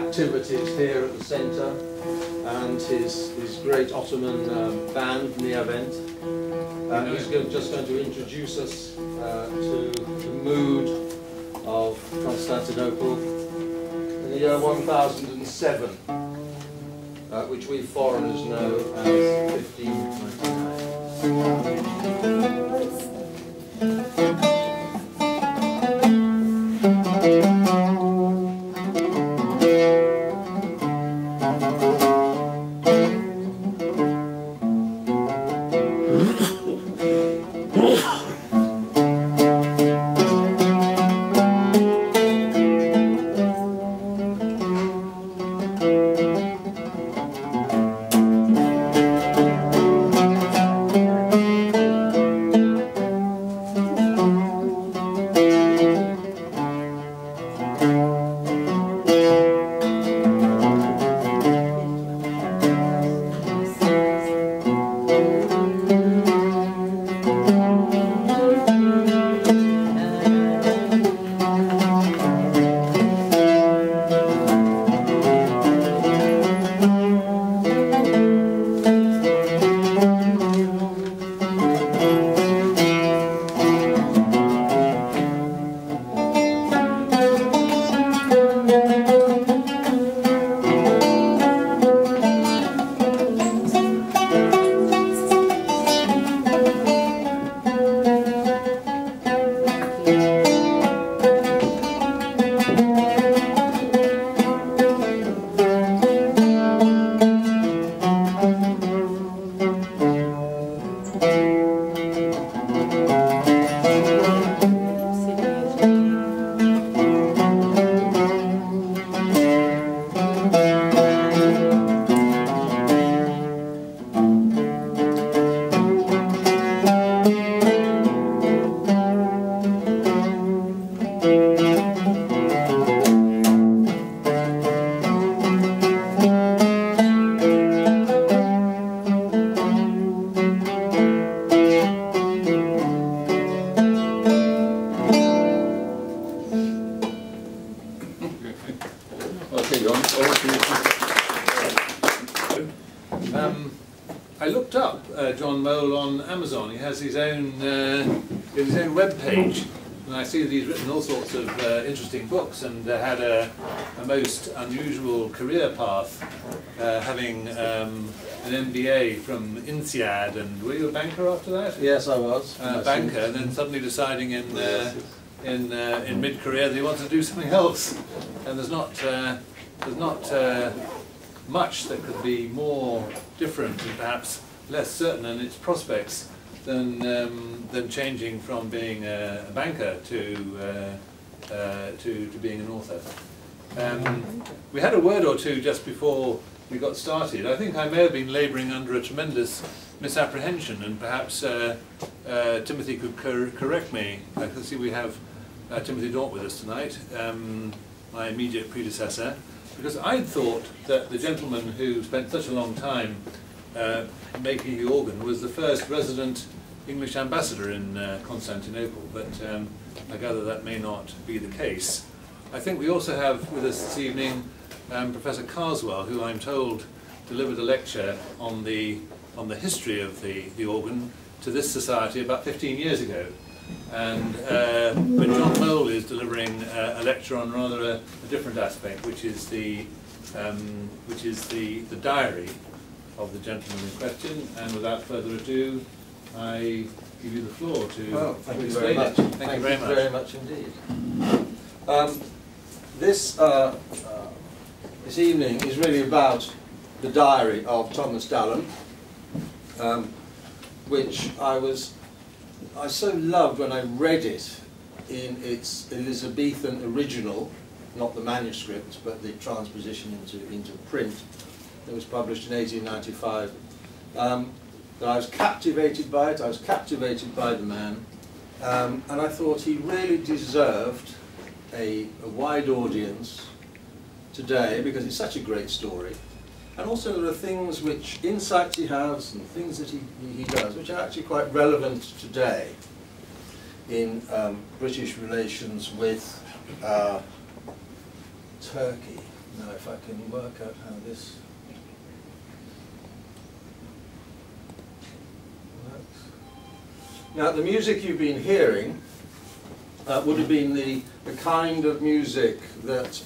activities here at the centre, and his great Ottoman band, Niavent. He's just going to introduce us to the mood of Constantinople in the year 1007, which we foreigners know as 1529. I looked up John Mole on Amazon. He has his own web page, and I see that he's written all sorts of interesting books, and had a most unusual career path, having an MBA from INSEAD, and were you a banker after that? Yes, I was. Banker, and then suddenly deciding in mid-career that he wanted to do something else, and there's not much that could be more different and perhaps less certain in its prospects than changing from being a banker to being an author. We had a word or two just before we got started. I think I may have been labouring under a tremendous misapprehension, and perhaps Timothy could correct me. I can see we have Timothy Daunt with us tonight, my immediate predecessor, because I thought that the gentleman who spent such a long time making the organ was the first resident English ambassador in Constantinople, but I gather that may not be the case. I think we also have with us this evening Professor Carswell, who I'm told delivered a lecture on the history of the organ to this society about 15 years ago. And but John Mole is delivering a lecture on rather a different aspect, which is the diary of the gentleman in question. And without further ado, I give you the floor to thank you explain very much. it. Thank you very much Indeed. This evening is really about the Diary of Thomas Dallam, which I so loved when I read it in its Elizabethan original, not the manuscript, but the transposition into print that was published in 1895. That I was captivated by it, I was captivated by the man, and I thought he really deserved a wide audience today, because it's such a great story. And also there are things insights he has and things that he does, which are actually quite relevant today in British relations with Turkey. Now if I can work out how this works. Now the music you've been hearing would have been the kind of music that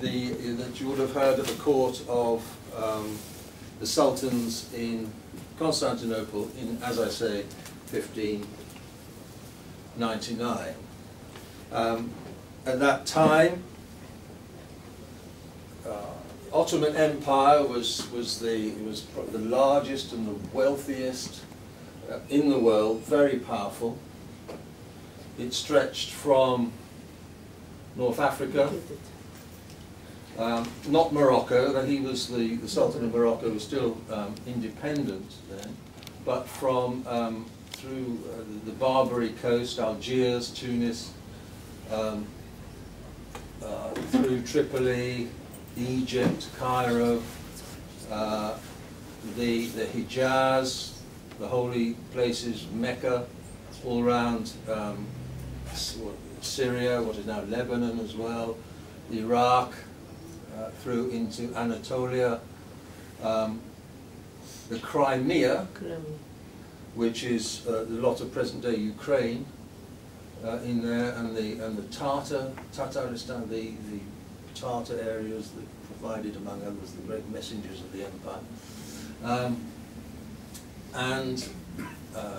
that you would have heard at the court of the sultans in Constantinople in, as I say, 1599. At that time, Ottoman Empire was probably the largest and the wealthiest in the world, very powerful. It stretched from North Africa, not Morocco, that he was the Sultan of Morocco was still independent then, but from through the Barbary coast, Algiers, Tunis, through Tripoli, Egypt, Cairo, the Hijaz, the holy places, Mecca, all around Syria, what is now Lebanon as well, Iraq, through into Anatolia, the Crimea, which is a lot of present-day Ukraine in there, and the Tataristan, the Tatar areas that provided, among others, the great messengers of the empire, and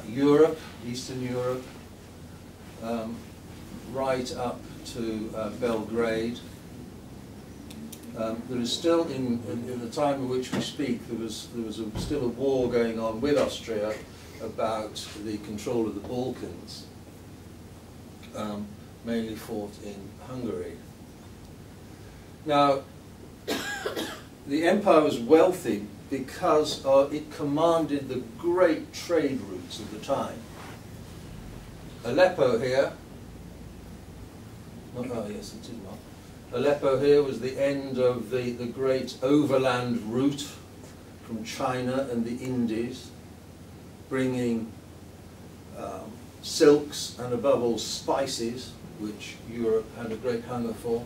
Europe, Eastern Europe, right up to Belgrade. There is still, in the time in which we speak, there was still a war going on with Austria about the control of the Balkans, mainly fought in Hungary. Now, the empire was wealthy because it commanded the great trade routes of the time. Aleppo here, oh yes, it is not. Aleppo here was the end of the great overland route from China and the Indies, bringing silks and above all spices, which Europe had a great hunger for.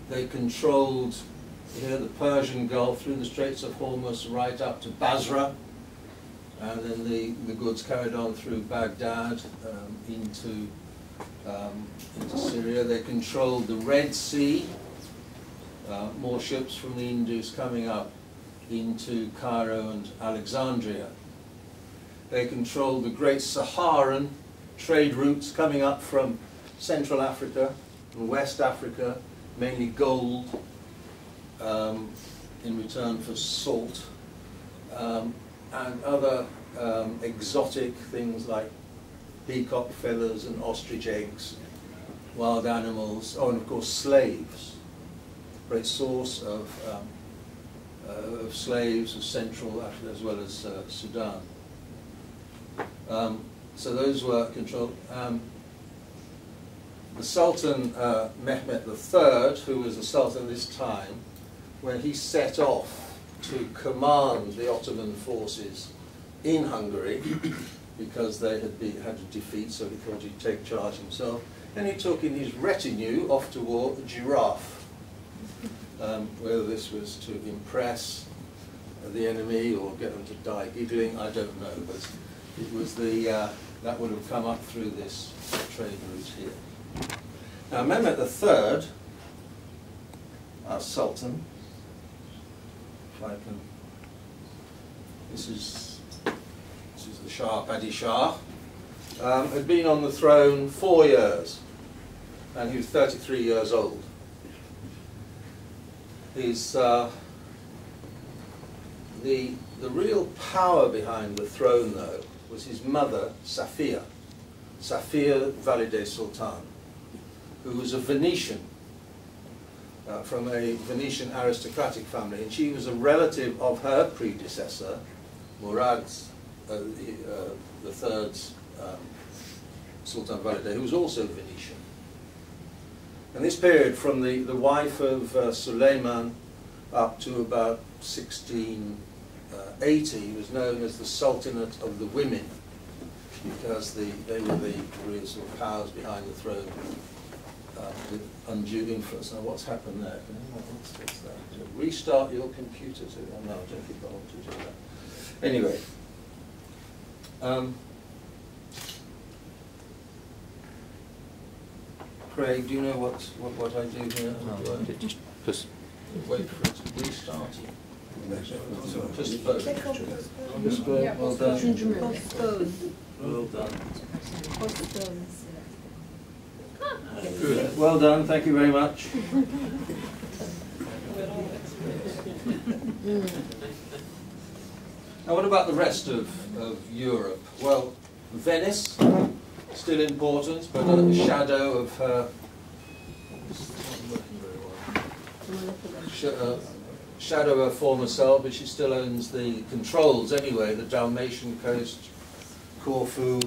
They controlled here the Persian Gulf through the Straits of Hormuz right up to Basra, and then the goods carried on through Baghdad into Syria. They controlled the Red Sea, more ships from the Indus coming up into Cairo and Alexandria. They controlled the great Saharan trade routes coming up from Central Africa and West Africa, mainly gold in return for salt, and other exotic things like peacock feathers and ostrich eggs, wild animals, oh, and of course slaves. Great source of slaves of Central Africa as well as Sudan. So those were controlled. The Sultan Mehmet III, who was the Sultan this time, when he set off to command the Ottoman forces in Hungary, because they had to defeat, so he thought he'd take charge himself, and he took in his retinue off to war a giraffe. Whether this was to impress the enemy or get them to die giggling, I don't know, but it was that would have come up through this trade route here. Now Mehmet III, our Sultan, if I can, this is the Shah, Padishah, had been on the throne 4 years, and he was 33 years old. His the real power behind the throne, though, was his mother, Safia Valide Sultan, who was a Venetian, from a Venetian aristocratic family, and she was a relative of her predecessor, Murad the third's Sultan Valide, who was also Venetian. And this period, from the wife of Suleiman up to about 1680, was known as the Sultanate of the Women, because they were the real sort of powers behind the throne with undue influence. Now, what's happened there? What's that? Restart your computer. Oh, no, I don't think I want to do that. Anyway. Craig, do you know what I do here? No, just wait for it to restart. Just vote. Postpone. Well done. Postpone. Well done. Postpone. Good. Well done. Thank you very much. Now, what about the rest of Europe? Well, Venice, still important, but a shadow of her. Shadow of her former self, but she still controls anyway the Dalmatian coast, Corfu,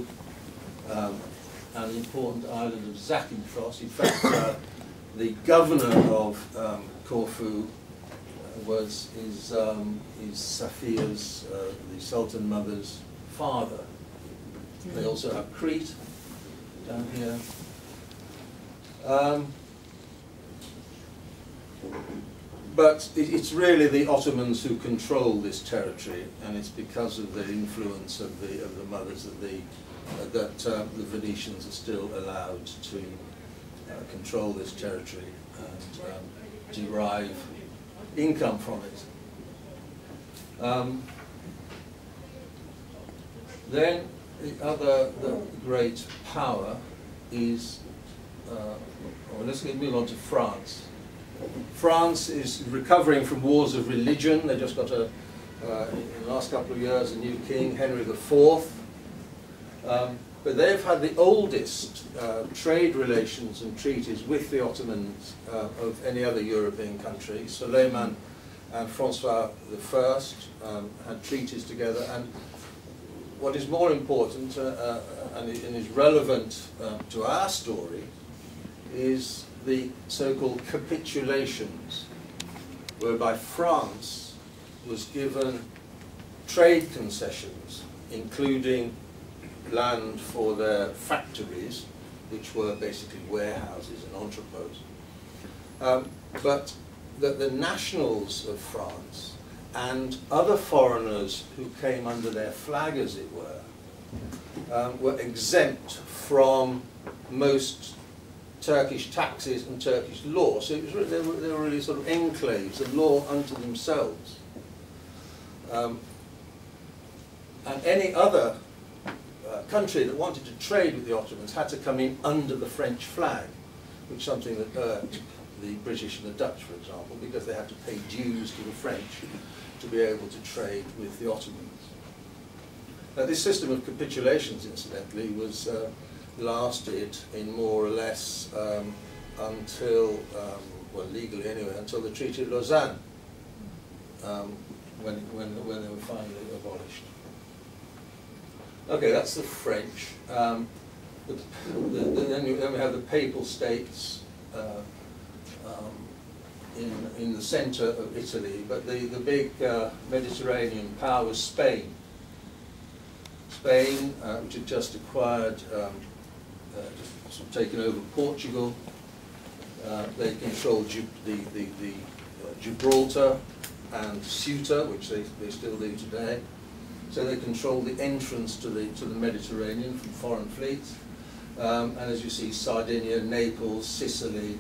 and the important island of Zakynthos. In fact, the governor of Corfu is Safia's, the Sultan mother's father. They also have Crete down here. But it's really the Ottomans who control this territory, and it's because of the influence of the mothers that the Venetians are still allowed to control this territory and derive income from it. Then the great power is, let's move on to France. France is recovering from wars of religion. They just got in the last couple of years, a new king, Henry IV. But they've had the oldest trade relations and treaties with the Ottomans of any other European country. Suleiman and Francois I had treaties together. And what is more important and is relevant to our story is the so-called capitulations, whereby France was given trade concessions, including land for their factories, which were basically warehouses and entrepôts. But that the nationals of France and other foreigners who came under their flag, as it were exempt from most Turkish taxes and Turkish law. So it was really, they were really sort of enclaves, a law unto themselves. And any other country that wanted to trade with the Ottomans had to come in under the French flag, which is something that irked the British and the Dutch, for example, because they had to pay dues to the French to be able to trade with the Ottomans. Now, this system of capitulations, incidentally, was lasted in more or less until, well, legally anyway, until the Treaty of Lausanne, when they were finally abolished. Okay, that's the French. Then we have the Papal States in the centre of Italy, but the big Mediterranean power was Spain. Spain, which had just acquired, just sort of taken over Portugal. They controlled Gibraltar and Ceuta, which they still do today. So they controlled the entrance to the Mediterranean from foreign fleets. And as you see, Sardinia, Naples, Sicily.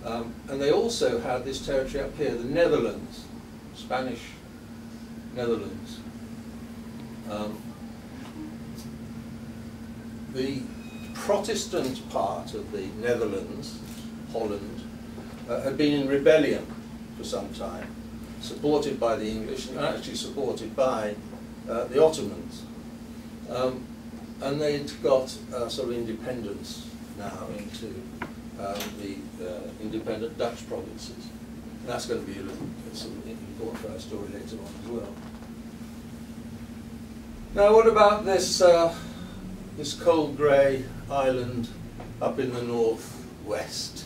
And they also had this territory up here, the Netherlands, Spanish Netherlands. The Protestant part of the Netherlands, Holland, had been in rebellion for some time, supported by the English and actually supported by the Ottomans. And they'd got sort of independence now into the independent Dutch provinces. And that's going to be important for our story later on as well. Now, what about this this cold grey island up in the northwest?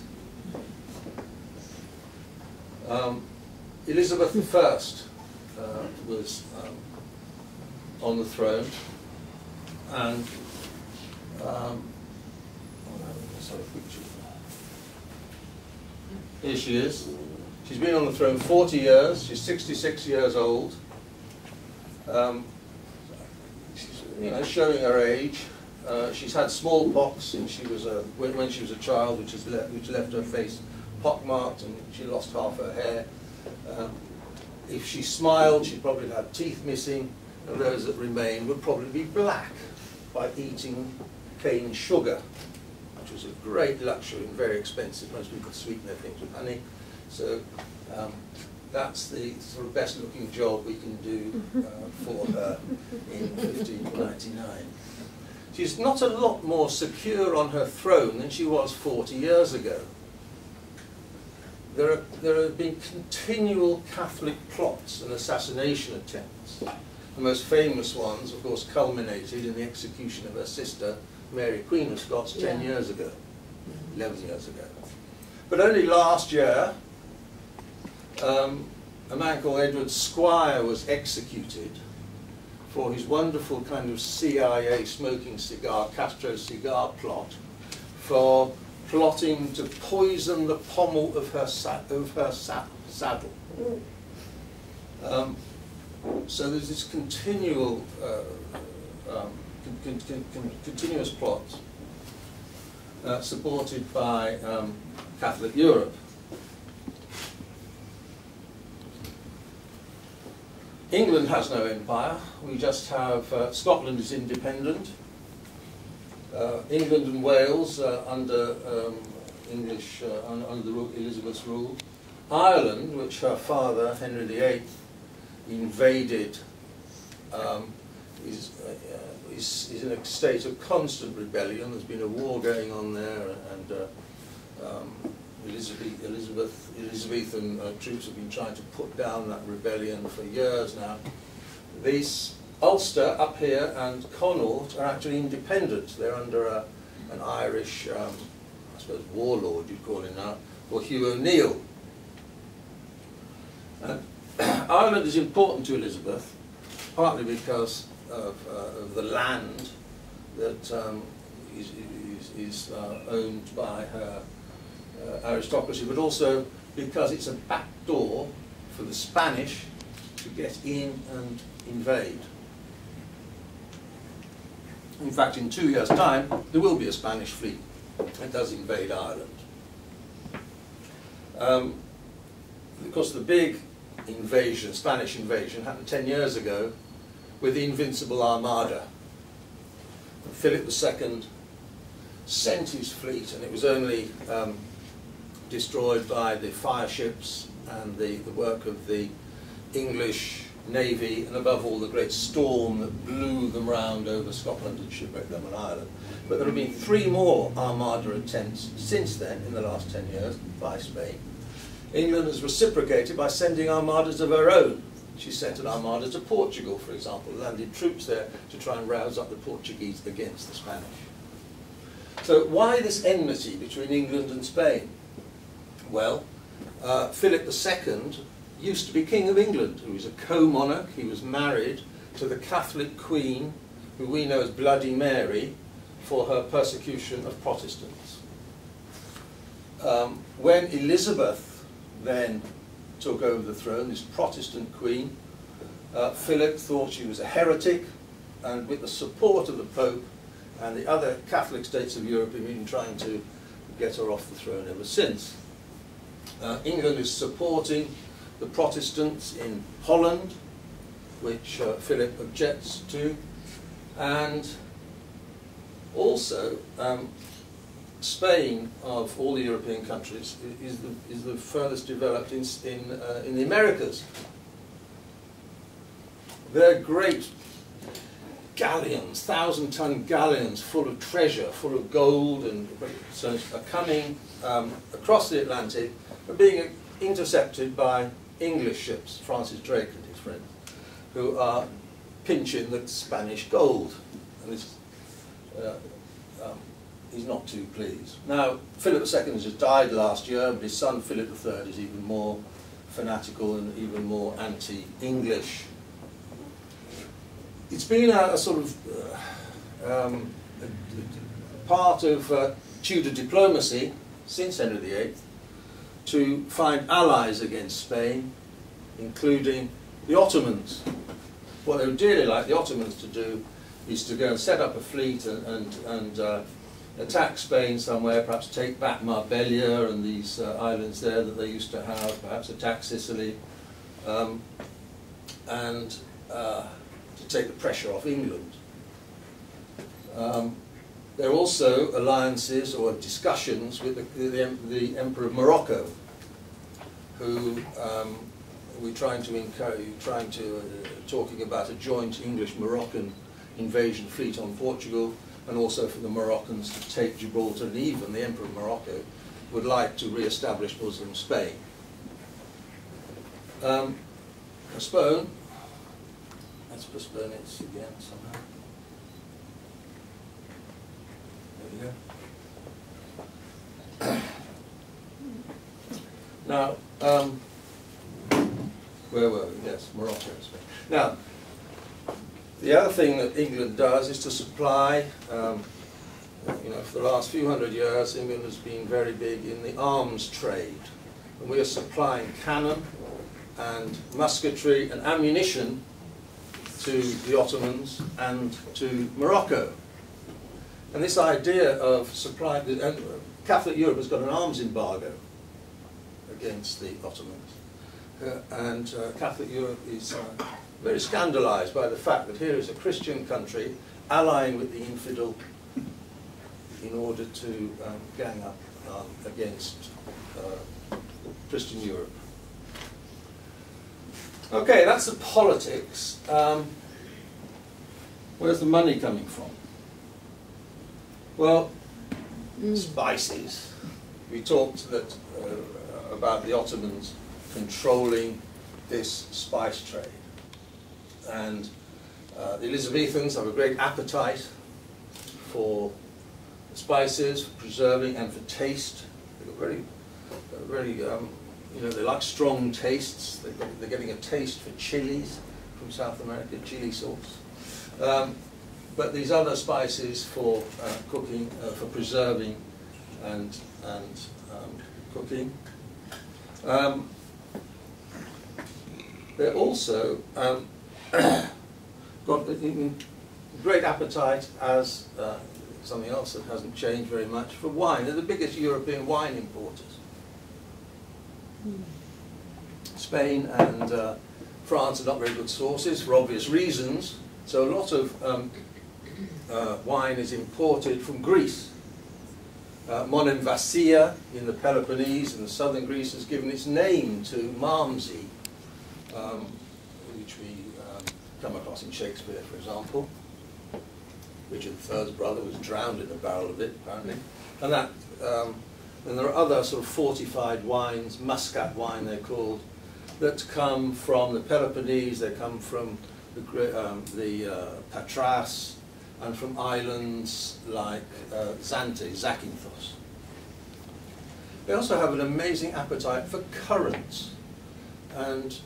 Elizabeth I was on the throne, and Here she is. She's been on the throne 40 years. She's 66 years old. She's, showing her age. She's had smallpox when she was a child, which left her face pockmarked, and she lost half her hair. If she smiled, she'd probably have teeth missing, and those that remain would probably be black by eating cane sugar, which was a great luxury and very expensive. Most people sweeten their things with honey. So that's the sort of best looking job we can do for her in 1599. She's not a lot more secure on her throne than she was 40 years ago. There have been continual Catholic plots and assassination attempts. The most famous ones, of course, culminated in the execution of her sister, Mary, Queen of Scots, 10 years ago, 11 years ago. But only last year, a man called Edward Squire was executed for his wonderful kind of CIA smoking cigar, Castro cigar plot, for plotting to poison the pommel of her saddle. So there's this continual, continuous plot supported by Catholic Europe. England has no empire. We just have Scotland is independent. England and Wales under English under Elizabeth's rule. Ireland, which her father Henry VIII invaded, is in a state of constant rebellion. There's been a war going on there, and Elizabethan troops have been trying to put down that rebellion for years now. These Ulster up here and Connaught are actually independent. They're under an Irish, I suppose, warlord you'd call him now, called Hugh O'Neill. Ireland is important to Elizabeth, partly because of the land that is owned by her aristocracy, but also because it's a back door for the Spanish to get in and invade. In fact, in 2 years' time, there will be a Spanish fleet that does invade Ireland. Of course, the big invasion, Spanish invasion, happened 10 years ago with the Invincible Armada. And Philip II sent his fleet, and it was only destroyed by the fire ships and the work of the English Navy, and above all the great storm that blew them round over Scotland and shipwrecked them on Ireland. But there have been 3 more Armada attempts since then, in the last 10 years, by Spain. England has reciprocated by sending armadas of her own. She sent an armada to Portugal, for example, landed troops there to try and rouse up the Portuguese against the Spanish. So why this enmity between England and Spain? Well, Philip II used to be King of England, who was a co-monarch. He was married to the Catholic Queen, who we know as Bloody Mary, for her persecution of Protestants. When Elizabeth then took over the throne, this Protestant queen, Philip thought she was a heretic, and with the support of the Pope and the other Catholic states of Europe, have been trying to get her off the throne ever since. England is supporting the Protestants in Holland, which Philip objects to, and also Spain, of all the European countries, is the furthest developed in the Americas. They're great galleons, 1,000-ton galleons full of treasure, full of gold, and so are coming across the Atlantic, but being intercepted by English ships, Francis Drake and his friends, who are pinching the Spanish gold. And this, he's not too pleased. Now, Philip II just died last year, but his son Philip III is even more fanatical and even more anti-English. It's been a sort of part of Tudor diplomacy since Henry VIII to find allies against Spain, including the Ottomans. What they would dearly like the Ottomans to do is to go and set up a fleet and attack Spain somewhere, perhaps take back Marbella and these islands there that they used to have, perhaps attack Sicily, and to take the pressure off England. There are also alliances or discussions with the Emperor of Morocco, who we're trying to encourage, talking about a joint English-Moroccan invasion fleet on Portugal, and also for the Moroccans to take Gibraltar, and even the Emperor of Morocco would like to re-establish Muslim Spain. Postpone. Let's postpone it again somehow. There we go. Now, where were we? Yes, Morocco. Now, the other thing that England does is to supply, you know, for the last few hundred years, England has been very big in the arms trade. And we are supplying cannon and musketry and ammunition to the Ottomans and to Morocco. And this idea of supplying, Catholic Europe has got an arms embargo against the Ottomans. Catholic Europe is very scandalised by the fact that here is a Christian country allying with the infidel in order to gang up against Christian Europe. Okay, that's the politics. Where's the money coming from? Well, spices. We talked about the Ottomans controlling this spice trade. And the Elizabethans have a great appetite for spices, for preserving, and for taste. They're very, you know, they like strong tastes. They're getting a taste for chilies from South America, chili sauce. But these other spices for cooking, for preserving and cooking. They're also got great appetite as something else that hasn't changed very much for wine. They're the biggest European wine importers. Spain and France are not very good sources for obvious reasons, so a lot of wine is imported from Greece. Monemvasia in the Peloponnese in the southern Greece has given its name to Malmsey, which we come across in Shakespeare, for example. Richard III's brother was drowned in a barrel of it, apparently. And that, and there are other sort of fortified wines, muscat wine they're called, that come from the Peloponnese, they come from the Patras, and from islands like Zante, Zakynthos. They also have an amazing appetite for currants and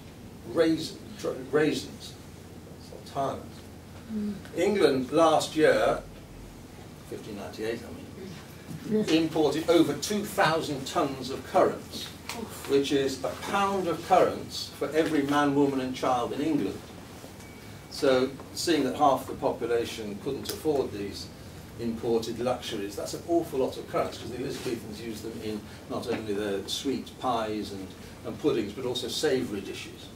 raisins, sultanas. England last year, 1598 I mean, imported over 2,000 tons of currants, which is a pound of currants for every man, woman and child in England. So, seeing that half the population couldn't afford these imported luxuries, that's an awful lot of currants, because the Elizabethans used them in not only their sweet pies and puddings, but also savoury dishes.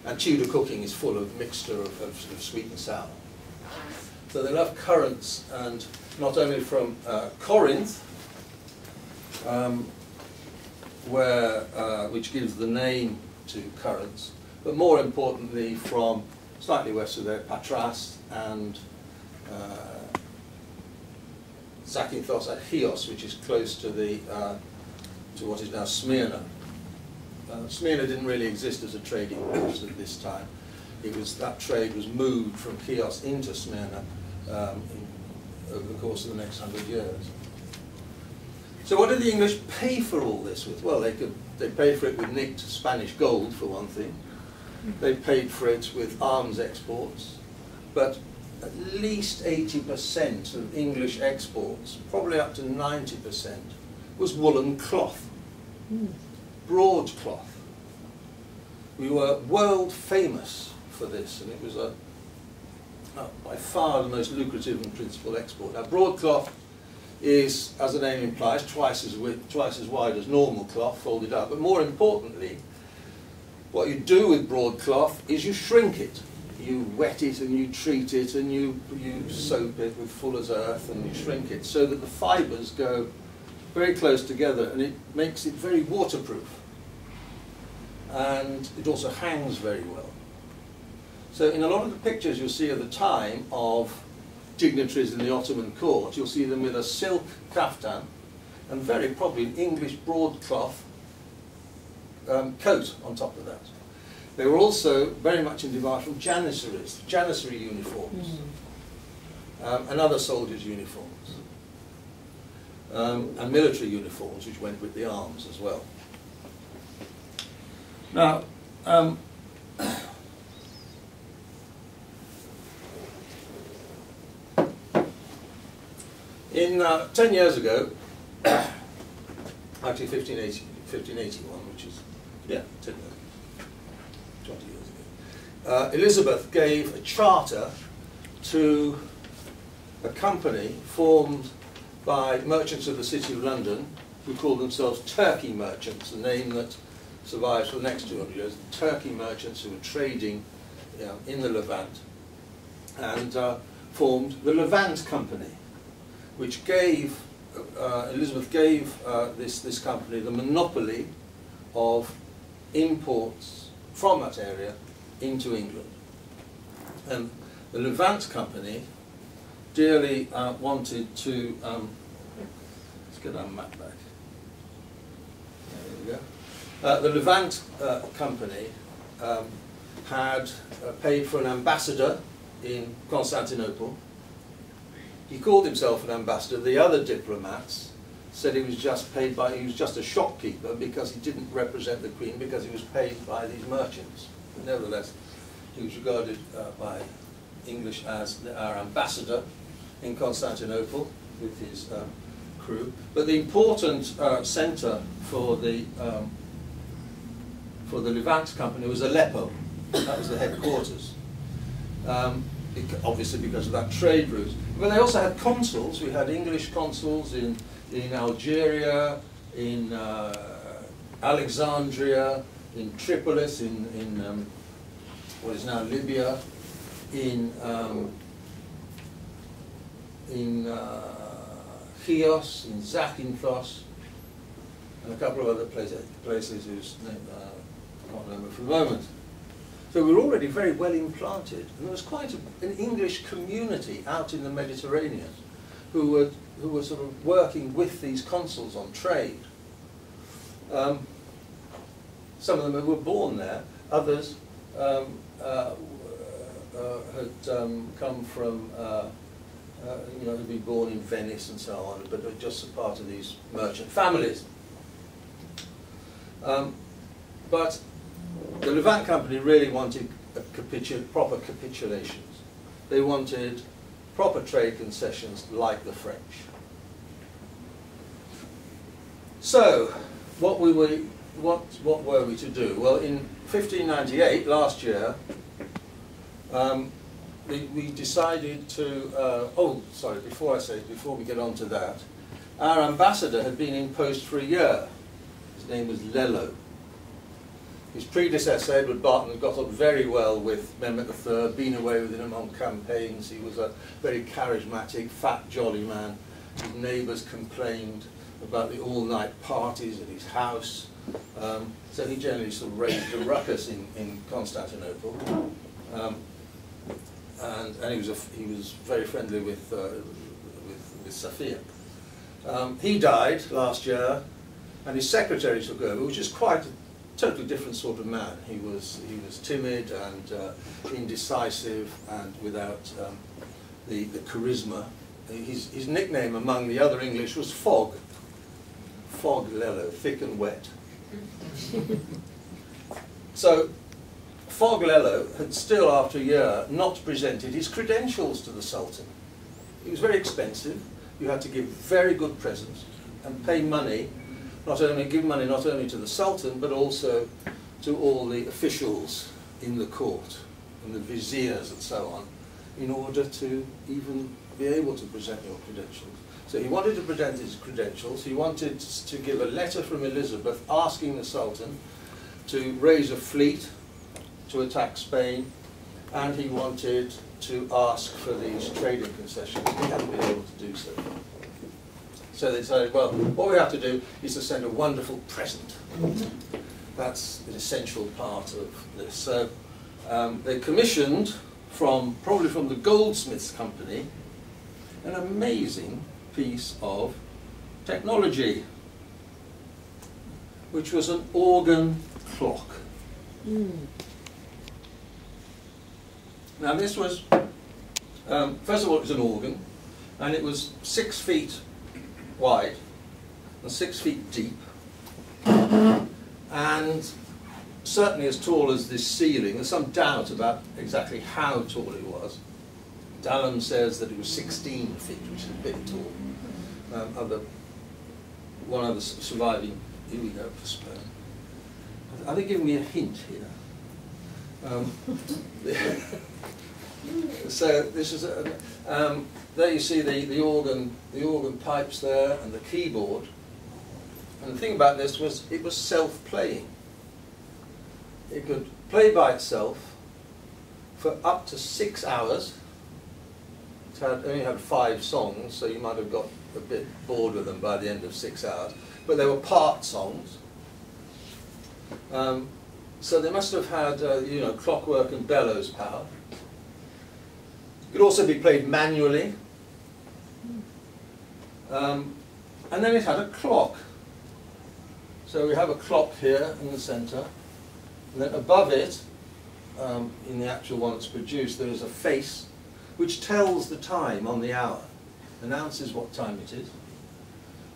And Tudor cooking is full of mixture of sweet and sour. So they love currants, and not only from Corinth, which gives the name to currants, but more importantly from slightly west of there, Patras and Zakynthos at Chios, which is close to to what is now Smyrna. Smyrna didn't really exist as a trading post at this time. That trade was moved from Chios into Smyrna over the course of the next 100 years. So what did the English pay for all this with? Well, they paid for it with nicked Spanish gold, for one thing. They paid for it with arms exports, but at least 80% of English exports, probably up to 90%, was woolen cloth, broadcloth. We were world famous for this, and it was by far the most lucrative and principal export. Now, broadcloth is, as the name implies, twice as wide as normal cloth, folded up. But more importantly, what you do with broadcloth is you shrink it. You wet it and you treat it and you soap it with fuller's earth and you shrink it so that the fibres go very close together, and it makes it very waterproof. And it also hangs very well. So in a lot of the pictures you'll see at the time of dignitaries in the Ottoman court, you'll see them with a silk kaftan and very probably an English broadcloth coat on top of that. They were also very much in demand from janissaries, janissary uniforms, and other soldiers' uniforms, and military uniforms which went with the arms as well. Now, in 10 years ago, actually 1581, which is, 10 years, 20 years ago, Elizabeth gave a charter to a company formed by merchants of the City of London who called themselves Turkey merchants, a name that survives for the next 200 years, Turkey merchants who were trading in the Levant, and formed the Levant Company, which gave, Elizabeth gave this company the monopoly of imports from that area into England. And the Levant Company dearly wanted to, let's get our map back. There we go. The Levant Company had paid for an ambassador in Constantinople. He called himself an ambassador. The other diplomats said he was just paid by, he was just a shopkeeper because he didn't represent the Queen, because he was paid by these merchants. But nevertheless, he was regarded by English as our ambassador in Constantinople with his crew. But the important centre for the Levant Company was Aleppo. That was the headquarters. Obviously because of that trade route. But they also had consuls. We had English consuls in Algeria, in Alexandria, in Tripolis, in what is now Libya, in Chios, in Zakynthos, and a couple of other places whose name I can't remember for the moment. So we were already very well implanted, and there was quite an English community out in the Mediterranean who were sort of working with these consuls on trade. Some of them were born there, others had come from, had been born in Venice and so on, but were just a part of these merchant families. But the Levant Company really wanted proper capitulations. They wanted proper trade concessions like the French. So, what were we to do? Well, in 1598, last year, we decided to. Before we get on to that, our ambassador had been in post for a year. His name was Lello. His predecessor, Edward Barton, had got on very well with Mehmet III, been away with him on campaigns. He was a very charismatic, fat, jolly man. His neighbours complained about the all-night parties at his house. So he generally sort of raised a ruckus in Constantinople. And he was very friendly with Safia. He died last year, and his secretary took over, which is quite a totally different sort of man. He was timid and indecisive and without the charisma. His nickname among the other English was Fog. Fog Lello, thick and wet. So Fog Lello had still, after a year, not presented his credentials to the Sultan. It was very expensive. You had to give very good presents. and pay money, give money not only to the Sultan, but also to all the officials in the court, and the viziers and so on, in order to even be able to present your credentials. So he wanted to present his credentials. He wanted to give a letter from Elizabeth asking the Sultan to raise a fleet to attack Spain, and he wanted to ask for these trading concessions. He hadn't been able to do so. So they decided, well, what we have to do is to send a wonderful present. That's an essential part of this. So they commissioned, probably from the Goldsmiths Company, an amazing piece of technology, which was an organ clock. Now this was, first of all, it was an organ, and it was 6 feet wide and 6 feet deep, and certainly as tall as this ceiling. There's some doubt about exactly how tall it was. Dallam says that it was 16 feet, which is a bit tall. One other surviving, here we go, for sperm. Are they giving me a hint here? So this is there you see the organ pipes there and the keyboard. And the thing about this was it was self-playing. It could play by itself for up to 6 hours. It only had 5 songs, so you might have got a bit bored with them by the end of 6 hours. But they were part songs. So they must have had, clockwork and bellows power. It could also be played manually. And then it had a clock. So we have a clock here in the centre. And then above it, in the actual one that's produced, there is a face which tells the time on the hour, announces what time it is.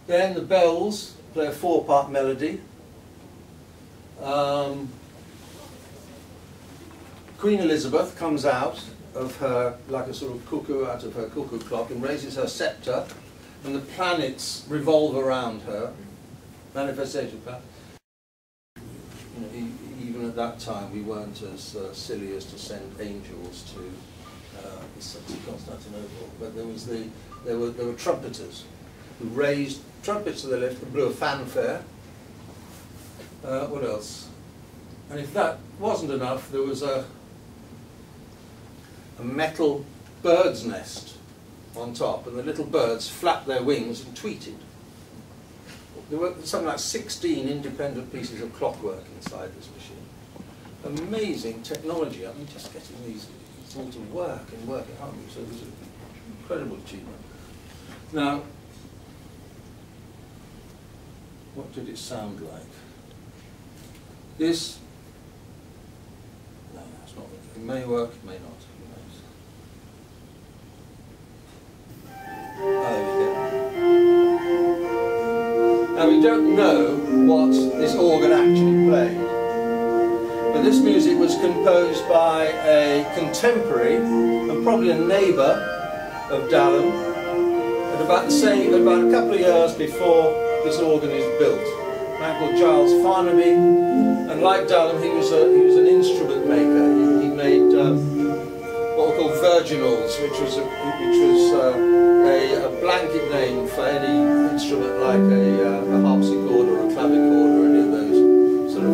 Then the bells play a 4-part melody. Queen Elizabeth comes out of her, like a sort of cuckoo, out of her cuckoo clock, and raises her sceptre, and the planets revolve around her. Manifestation plan. Even at that time, we weren't as silly as to send angels to Constantinople, but there were trumpeters who raised trumpets to the left and blew a fanfare. What else? And if that wasn't enough, there was a metal bird's nest on top, and the little birds flapped their wings and tweeted. There were something like 16 independent pieces of clockwork inside this machine. Amazing technology. I mean, just getting these all to work and work in harmony. So it was an incredible achievement. Now, what did it sound like? This, no, that's not. It may work, it may not. Who knows? Oh, there we go. Now we don't know what this organ actually played, but this music was composed by a contemporary and probably a neighbour of Dallam at about a couple of years before this organ is built. A man called Giles Farnaby, and like Dallam, he was an instrument maker. He made what were called virginals, which was a blanket name for any instrument like a harpsichord or a clavichord or any of those sort of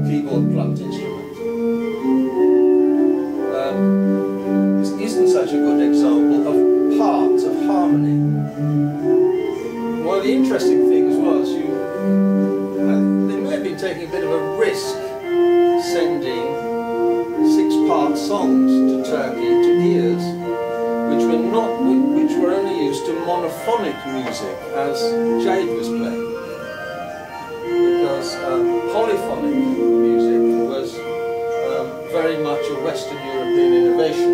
keyboard plucked instruments. This isn't such a good example of parts of harmony. One of the interesting things was they may have been taking a bit of a risk sending 6-part songs to Turkey, to ears, which were only used to monophonic music, as Jade was playing. Because polyphonic music was very much a Western European innovation.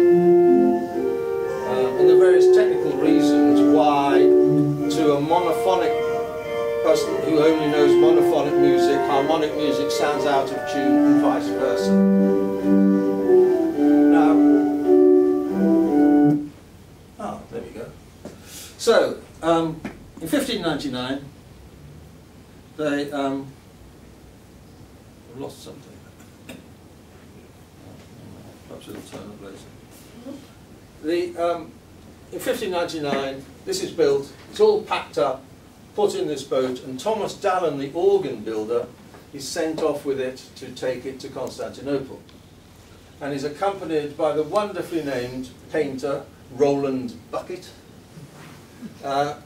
And the various technical reasons why, to a monophonic person who only knows monophonic music, harmonic music sounds out of tune, and vice versa. Now, there we go. So, in 1519, 1599, they lost something. Perhaps it'll turn up later. In 1599, this is built, it's all packed up, put in this boat, and Thomas Dallam, the organ builder, is sent off with it to take it to Constantinople. And is accompanied by the wonderfully named painter Roland Bucket,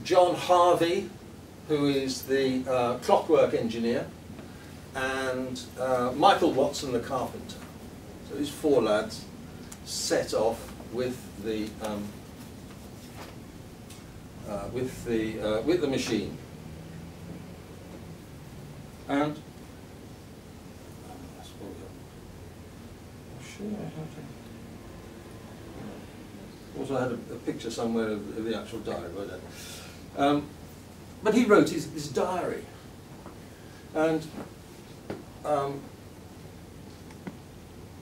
John Harvey, who is the clockwork engineer, and Michael Watson, the carpenter. So these four lads set off with the machine, and also I had a picture somewhere of the actual diary, but he wrote his diary, and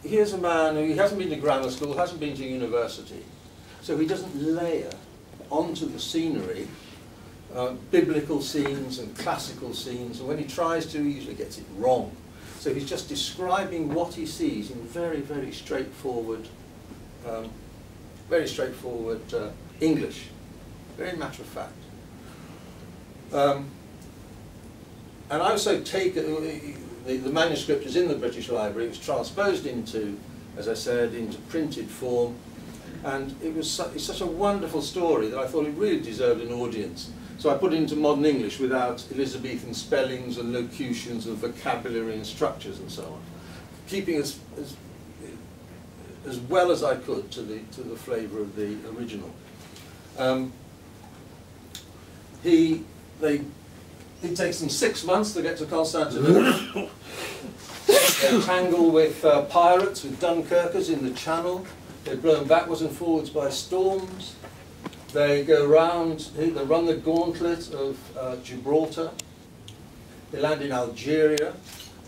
here's a man who he hasn't been to grammar school, hasn't been to university, so he doesn't layer onto the scenery biblical scenes and classical scenes, and when he tries to, he usually gets it wrong. So he's just describing what he sees in very, very straightforward English, very matter of fact. And I also take the manuscript is in the British Library. It was transposed into, as I said, into printed form, and it's such a wonderful story that I thought it really deserved an audience. So I put it into modern English without Elizabethan spellings and locutions and vocabulary and structures and so on, keeping as well as I could to the flavour of the original. It takes them 6 months to get to Constantinople. They tangle with pirates, with Dunkirkers in the Channel. They're blown backwards and forwards by storms. They go round, they run the gauntlet of Gibraltar. They land in Algeria,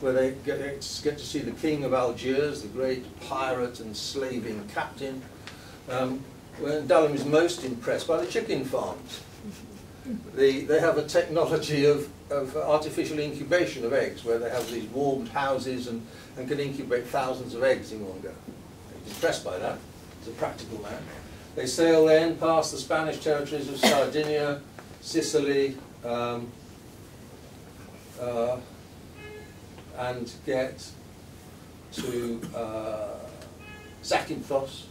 where they get to see the King of Algiers, the great pirate and slaving captain. When Dallam is most impressed by the chicken farms. They have a technology of artificial incubation of eggs, where they have these warmed houses and can incubate thousands of eggs in one go. He's impressed by that. He's a practical man. They sail then past the Spanish territories of Sardinia, Sicily, and get to Zakynthos.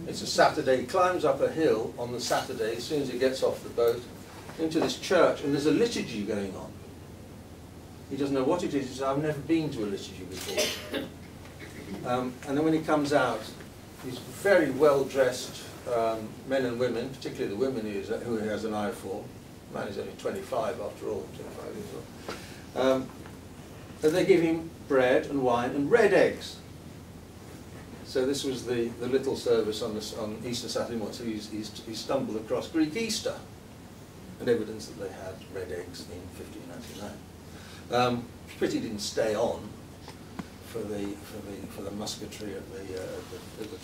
It's a Saturday. He climbs up a hill on the Saturday as soon as he gets off the boat into this church, and there's a liturgy going on. He doesn't know what it is. He says, I've never been to a liturgy before. And then when he comes out, these very well-dressed men and women, particularly the women who he has an eye for. The man is only 25 after all, 25 years old. And they give him bread and wine and red eggs. So this was the little service on Easter Saturday morning. So he stumbled across Greek Easter, and evidence that they had red eggs in 1599. Pity didn't stay on for the musketry at the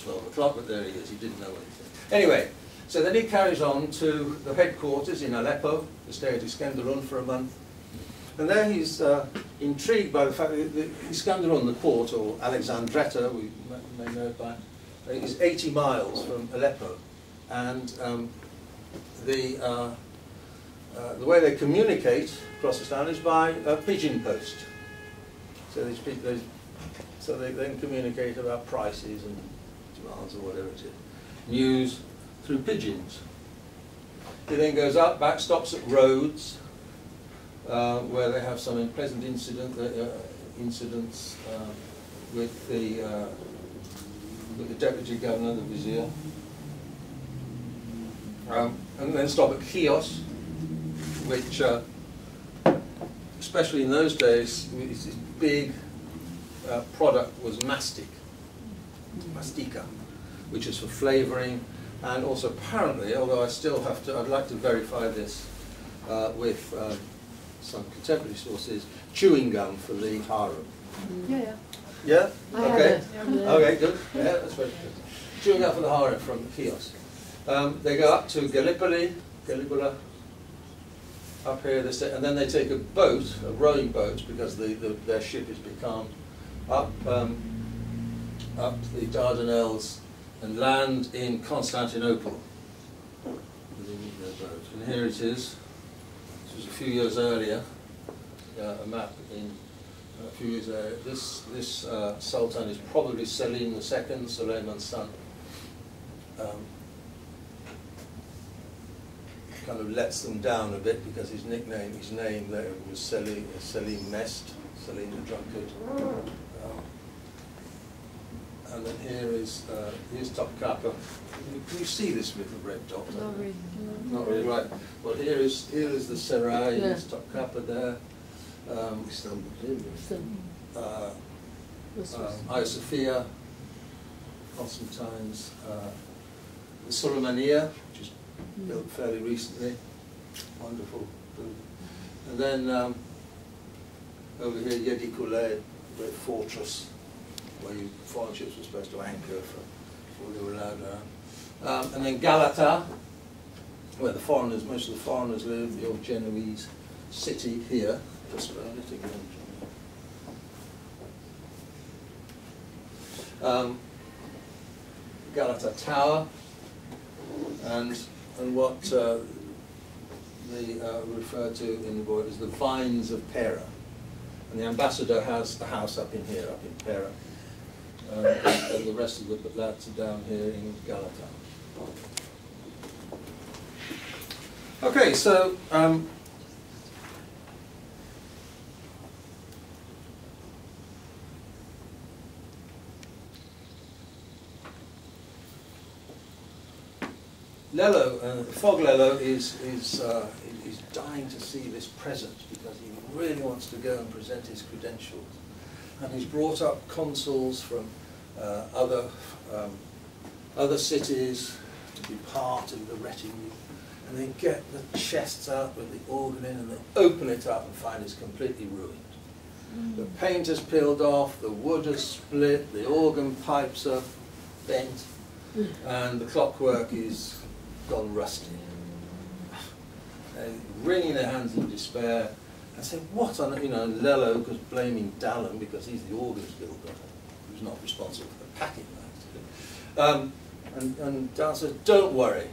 12 o'clock, but there he is. He didn't know anything. Anyway, so then he carries on to the headquarters in Aleppo, to stay at Iskenderun for a month. And there he's intrigued by the fact that Iskenderun, the port, or Alexandretta, we may know it by, is 80 miles from Aleppo. And the way they communicate across the town is by a pigeon post. So they then communicate about prices and demands or whatever it is. News through pigeons. He then goes up, back, stops at Rhodes, where they have some unpleasant incidents with the deputy governor, the vizier, and then stop at Chios, which, especially in those days, this big product was mastica, which is for flavouring, and also apparently, although I still have to, I'd like to verify this with some contemporary sources, chewing gum for the harem. Yeah. Yeah? Okay. Yeah. Okay, good. Yeah, that's very good. Chewing gum for the harem from Chios. They go up to Gallipoli, Up here, and then they take a boat, a rowing boat, because their ship is becalmed, up the Dardanelles and land in Constantinople within their boat. And here it is. This was a few years earlier. A map in a few years earlier. This Sultan is probably Selim II, Suleiman's son. Kind of lets them down a bit because his name there was Selim Mest, Selim the Drunkard. And then here's Topkapi. Can you see this with the red dot? Not really. Not really, right. Well, here is the Serai, Yeah. here's Topkapi there. Hagia Sophia, Constantine's, the Suleymaniye, which is built fairly recently, wonderful building. And then over here, Yedi Kule, the fortress where foreign ships were supposed to anchor before they were allowed around. And then Galata, where most of the foreigners live, the old Genoese city here, just around it again. Galata Tower, and what they refer to in the book as the Vines of Pera. And the ambassador has a house up in here, up in Pera. And the rest of the lads are down here in Galata. Okay, so Lello, Foglello is dying to see this present because he really wants to go and present his credentials. And he's brought up consuls from other cities to be part of the retinue. And they get the chests out with the organ in and they open it up and find it's completely ruined. The paint has peeled off, the wood has split, the organ pipes are bent, and the clockwork is gone rusty. They're wringing their hands in despair and say, what on, Lello was blaming Dallam because he's the organs builder, who's not responsible for the packing that. And Dallam says, don't worry,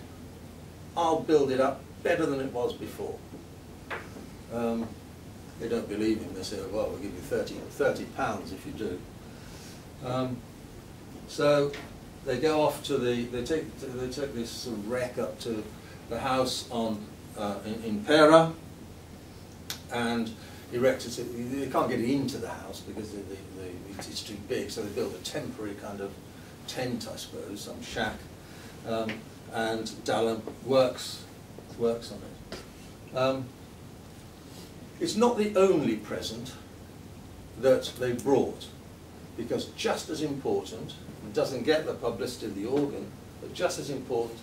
I'll build it up better than it was before. They don't believe him. They say, well, we'll give you 30 pounds if you do. So they go off to they take this sort of wreck up to the house in Pera and erect it. They can't get into the house because it's too big, so they build a temporary kind of tent, I suppose, some shack, and Dallam works on it. It's not the only present that they brought, because just as important, it doesn't get the publicity of the organ, but just as important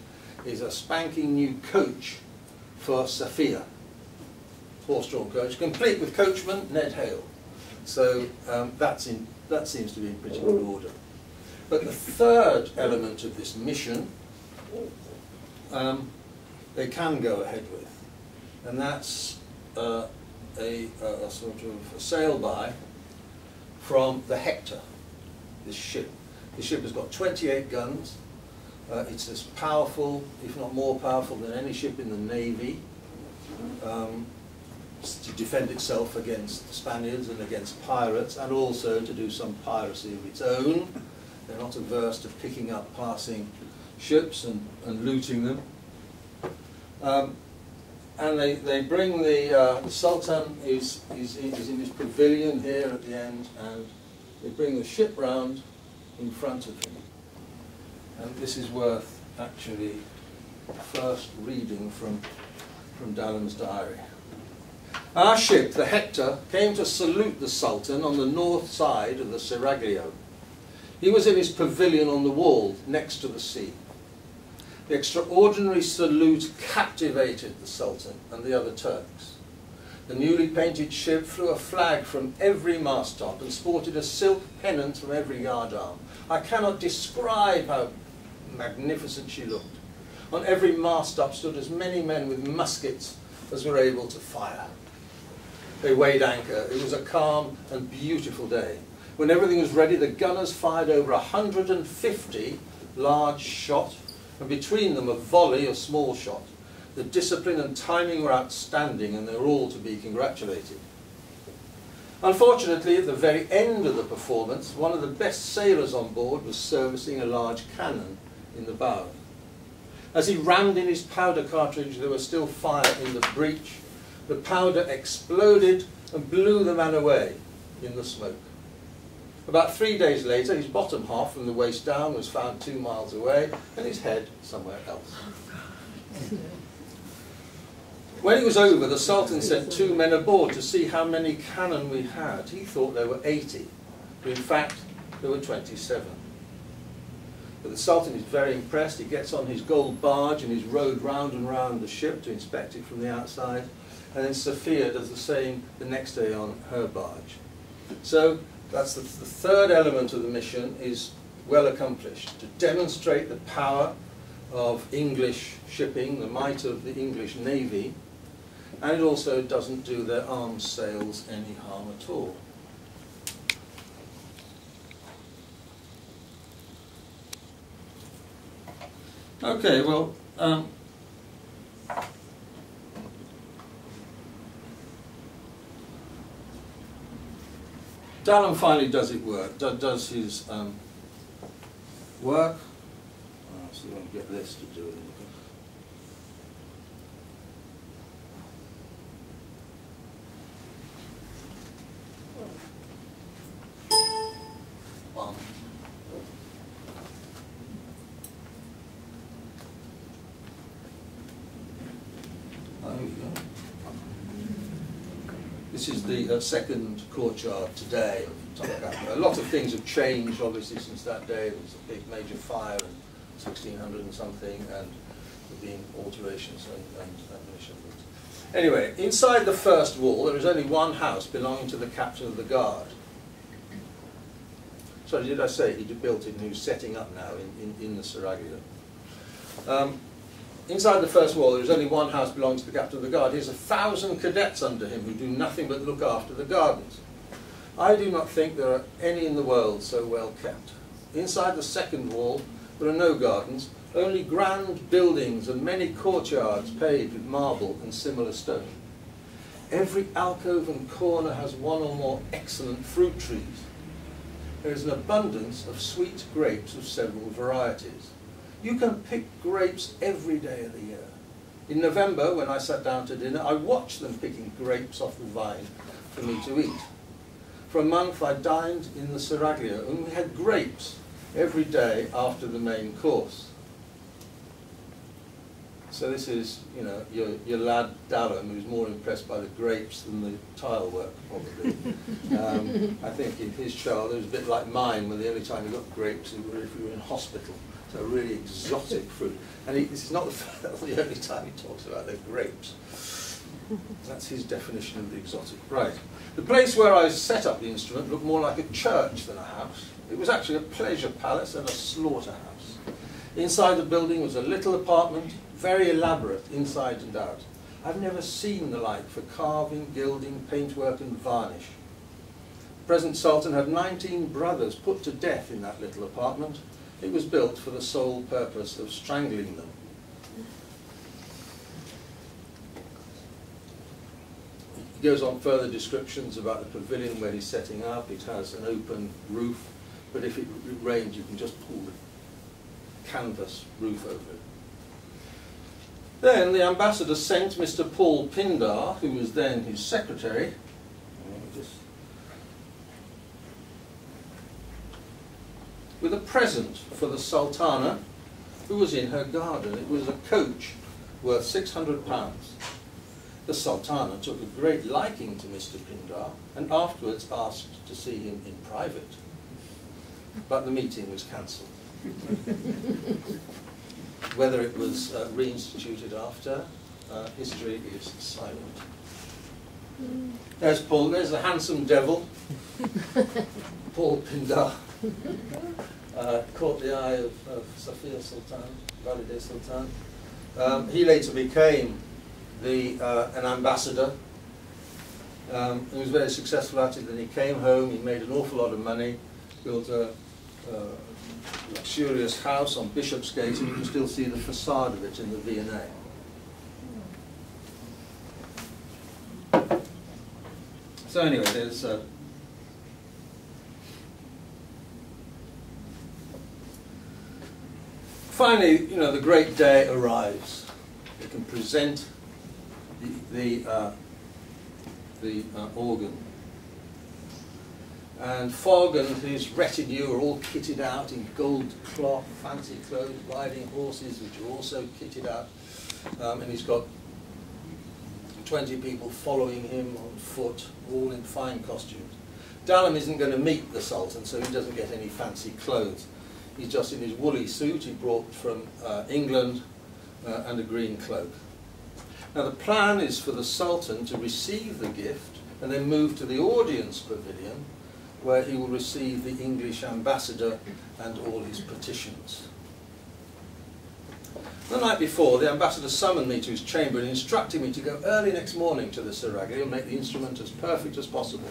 is a spanking new coach for Sophia, horse-drawn coach, complete with coachman Ned Hale. So that seems to be in pretty good order. But the third element of this mission, they can go ahead with, and that's a sort of a sail-by from the Hector, this ship. The ship has got 28 guns. It's as powerful, if not more powerful, than any ship in the Navy to defend itself against Spaniards and against pirates, and also to do some piracy of its own. They're not averse to picking up passing ships and looting them. And they bring the Sultan is in his pavilion here at the end, and they bring the ship round in front of him. And this is worth actually first reading from Dallam's diary. Our ship, the Hector, came to salute the Sultan on the north side of the Seraglio. He was in his pavilion on the wall next to the sea. The extraordinary salute captivated the Sultan and the other Turks. The newly painted ship flew a flag from every masttop and sported a silk pennant from every yardarm. I cannot describe how magnificent she looked. On every masttop stood as many men with muskets as were able to fire. They weighed anchor. It was a calm and beautiful day. When everything was ready, the gunners fired over 150 large shot, and between them a volley of small shot. The discipline and timing were outstanding, and they were all to be congratulated. Unfortunately, at the very end of the performance, one of the best sailors on board was servicing a large cannon in the bow. As he rammed in his powder cartridge, there was still fire in the breech. The powder exploded and blew the man away in the smoke. About 3 days later, his bottom half from the waist down was found 2 miles away, and his head somewhere else. When it was over, the Sultan sent 2 men aboard to see how many cannon we had. He thought there were 80, but in fact there were 27. But the Sultan is very impressed. He gets on his gold barge and is rowed round and round the ship to inspect it from the outside. And then Sophia does the same the next day on her barge. So that's the third element of the mission is well accomplished, to demonstrate the power of English shipping, the might of the English Navy, and it also doesn't do their arms sales any harm at all. Okay, well, Dallam finally does his work. I'll see if I can get this to do it. This is the second courtyard today of Constantinople. A lot of things have changed, obviously, since that day. There was a big major fire in 1600 and something, and there have been alterations and admission. Anyway, inside the first wall, there is only one house belonging to the captain of the guard. Sorry, did I say he'd built it and he was setting up now in the Seraglio? Inside the first wall, there is only one house belonging to the captain of the guard. He has 1,000 cadets under him who do nothing but look after the gardens. I do not think there are any in the world so well kept. Inside the second wall, there are no gardens, only grand buildings and many courtyards paved with marble and similar stone. Every alcove and corner has one or more excellent fruit trees. There is an abundance of sweet grapes of several varieties. You can pick grapes every day of the year. In November, when I sat down to dinner, I watched them picking grapes off the vine for me to eat. For a month, I dined in the Seraglio, and we had grapes every day after the main course. So this is, you know, your lad Dallam, who's more impressed by the grapes than the tile work, probably. I think in his childhood, it was a bit like mine, where the only time you got grapes was if you were in hospital. So a really exotic fruit. And this is not the only time he talks about the grapes. That's his definition of the exotic. Right. The place where I set up the instrument looked more like a church than a house. It was actually a pleasure palace and a slaughterhouse. Inside the building was a little apartment, very elaborate inside and out. I've never seen the like for carving, gilding, paintwork and varnish. The present Sultan had 19 brothers put to death in that little apartment. It was built for the sole purpose of strangling them. He goes on further descriptions about the pavilion where he's setting up. It has an open roof, but if it rains, you can just pull the canvas roof over it. Then the ambassador sent Mr. Paul Pindar, who was then his secretary, with a present for the Sultana, who was in her garden. It was a coach worth £600. The Sultana took a great liking to Mr. Pindar and afterwards asked to see him in private. But the meeting was cancelled. Whether it was reinstituted after, history is silent. There's Paul, there's the handsome devil, Paul Pindar. Caught the eye of Sophia Sultan, Valide Sultan. He later became an ambassador. He was very successful at it. Then he came home, he made an awful lot of money, built a luxurious house on Bishopsgate, and you can still see the facade of it in the V&A. So anyway, there's finally, you know, the great day arrives. They can present the organ. And Fogg and his retinue are all kitted out in gold cloth, fancy clothes, riding horses, which are also kitted out. And he's got 20 people following him on foot, all in fine costumes. Dallam isn't going to meet the Sultan, so he doesn't get any fancy clothes. He's just in his woolly suit he brought from England and a green cloak. Now the plan is for the Sultan to receive the gift and then move to the audience pavilion, where he will receive the English ambassador and all his petitions. The night before, the ambassador summoned me to his chamber and instructed me to go early next morning to the Seraglio and make the instrument as perfect as possible.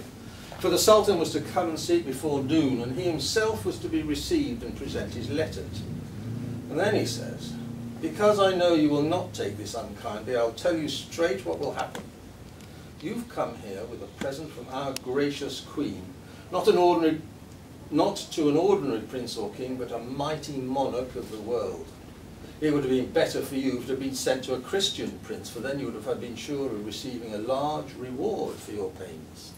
For the Sultan was to come and see it before noon, and he himself was to be received and present his letters. And then he says, "Because I know you will not take this unkindly, I'll tell you straight what will happen. You've come here with a present from our gracious Queen, not to an ordinary prince or king, but a mighty monarch of the world. It would have been better for you to have been sent to a Christian prince, for then you would have been sure of receiving a large reward for your pains.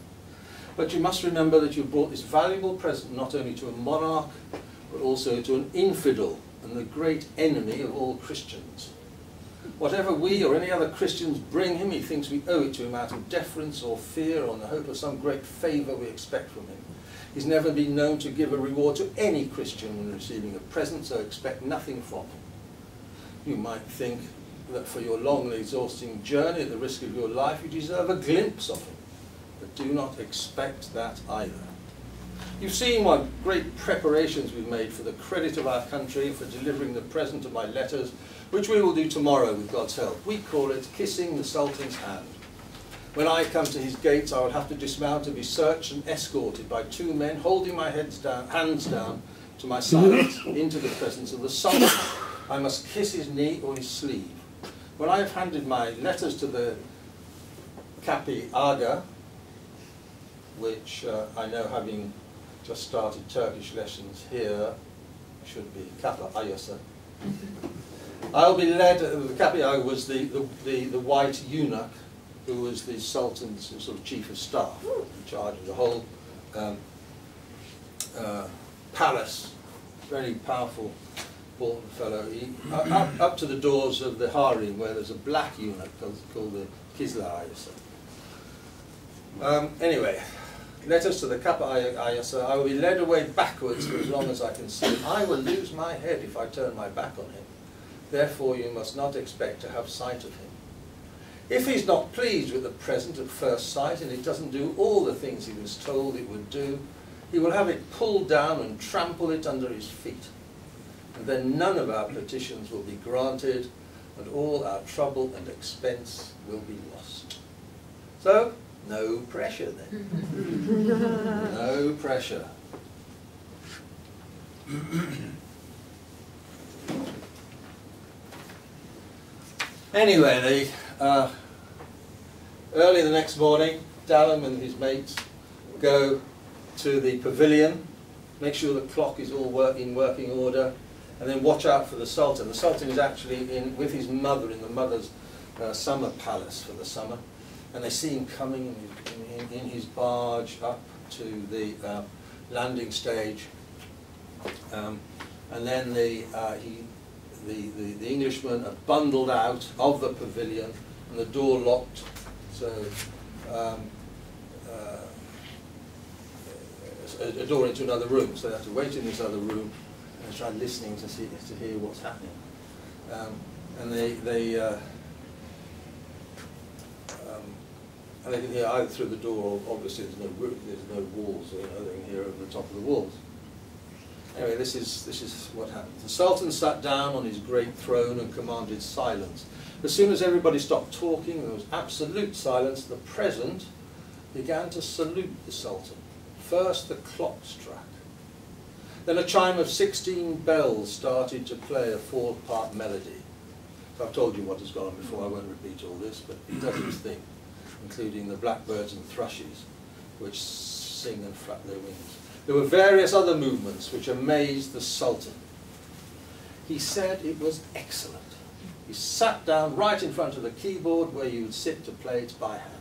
But you must remember that you brought this valuable present not only to a monarch, but also to an infidel and the great enemy of all Christians. Whatever we or any other Christians bring him, he thinks we owe it to him out of deference or fear or in the hope of some great favour we expect from him. He's never been known to give a reward to any Christian when receiving a present, so expect nothing from him. You might think that for your long and exhausting journey at the risk of your life you deserve a glimpse of him, but do not expect that either. You've seen what great preparations we've made for the credit of our country, for delivering the present of my letters, which we will do tomorrow with God's help. We call it kissing the Sultan's hand. When I come to his gates, I will have to dismount and be searched and escorted by 2 men holding my hands down to my sides into the presence of the Sultan. I must kiss his knee or his sleeve. When I have handed my letters to the Kapi Aga, which I know, having just started Turkish lessons here, should be Kapa Ayasa, I'll be led. The Kapi Aga was the white eunuch who was the Sultan's sort of chief of staff, in charge of the whole palace. Very powerful, important fellow. Up to the doors of the harem, where there's a black eunuch called the Kizla Ayasa. Anyway, letters to the Kapa Ayasa. I will be led away backwards for as long as I can see. I will lose my head if I turn my back on him. Therefore you must not expect to have sight of him. If he's not pleased with the present at first sight, and it doesn't do all the things he was told it would do, he will have it pulled down and trample it under his feet. And then none of our petitions will be granted, and all our trouble and expense will be lost. So, no pressure then. No pressure. Anyway, early the next morning, Dallam and his mates go to the pavilion, make sure the clock is all in working order, and then watch out for the Sultan. The Sultan is actually with his mother in the mother's summer palace for the summer, and they see him coming in his barge up to the landing stage, and then the Englishmen are bundled out of the pavilion and the door locked, so a door into another room, so they have to wait in this other room and try listening to hear what's happening. And they can hear either through the door, or obviously there's no roof, there's no walls, so they can hear over the top of the walls. Anyway, this is what happened. The Sultan sat down on his great throne and commanded silence. As soon as everybody stopped talking, there was absolute silence, the President began to salute the Sultan. First the clock struck. Then a chime of 16 bells started to play a 4-part melody. I've told you what has gone on before, I won't repeat all this, but it does its thing, including the blackbirds and thrushes, which sing and flap their wings. There were various other movements which amazed the Sultan. He said it was excellent. He sat down right in front of the keyboard where you would sit to play it by hand.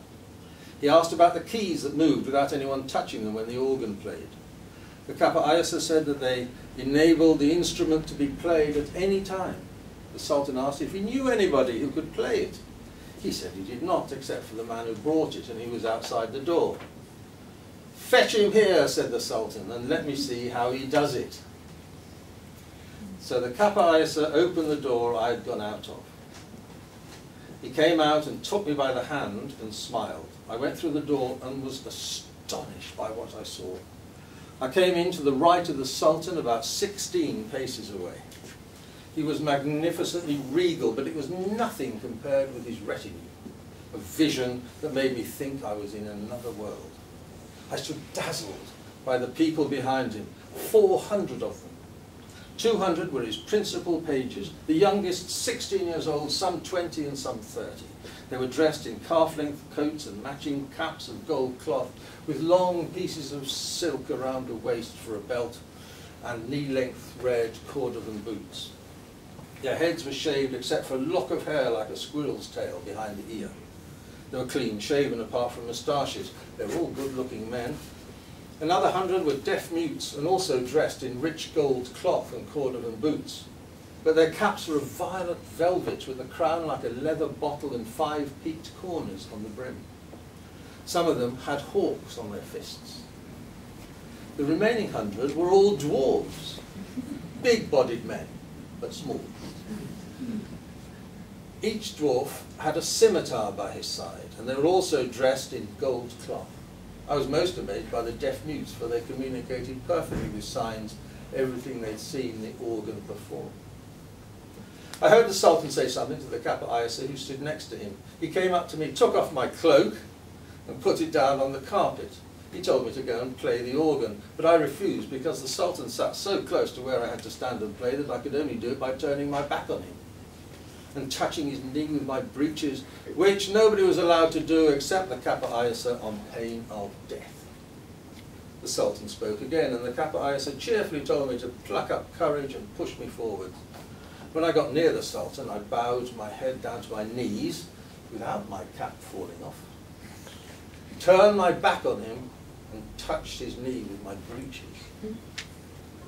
He asked about the keys that moved without anyone touching them when the organ played. The Kappa Ayasa said that they enabled the instrument to be played at any time. The Sultan asked if he knew anybody who could play it. He said he did not, except for the man who brought it, and he was outside the door. "Fetch him here," said the Sultan, "and let me see how he does it." So the Kappa Ayasa opened the door I had gone out of. He came out and took me by the hand and smiled. I went through the door and was astonished by what I saw. I came in to the right of the Sultan, about 16 paces away. He was magnificently regal, but it was nothing compared with his retinue, a vision that made me think I was in another world. I stood dazzled by the people behind him, 400 of them. 200 were his principal pages, the youngest 16 years old, some 20 and some 30. They were dressed in calf-length coats and matching caps of gold cloth, with long pieces of silk around the waist for a belt, and knee-length red cordovan boots. Their heads were shaved except for a lock of hair like a squirrel's tail behind the ear. They were clean shaven apart from moustaches. They were all good-looking men. Another 100 were deaf mutes and also dressed in rich gold cloth and cordovan boots. But their caps were of violet velvet with a crown like a leather bottle and 5 peaked corners on the brim. Some of them had hawks on their fists. The remaining 100 were all dwarves, big-bodied men, but small. Each dwarf had a scimitar by his side, and they were also dressed in gold cloth. I was most amazed by the deaf mutes, for they communicated perfectly with signs everything they'd seen the organ perform. I heard the Sultan say something to the Kappa Ayasa who stood next to him. He came up to me, took off my cloak, and put it down on the carpet. He told me to go and play the organ, but I refused because the Sultan sat so close to where I had to stand and play that I could only do it by turning my back on him and touching his knee with my breeches, which nobody was allowed to do except the Kappa Ayasa on pain of death. The Sultan spoke again, and the Kappa Ayasa cheerfully told me to pluck up courage and push me forward. When I got near the Sultan, I bowed my head down to my knees without my cap falling off, turned my back on him and touched his knee with my breeches.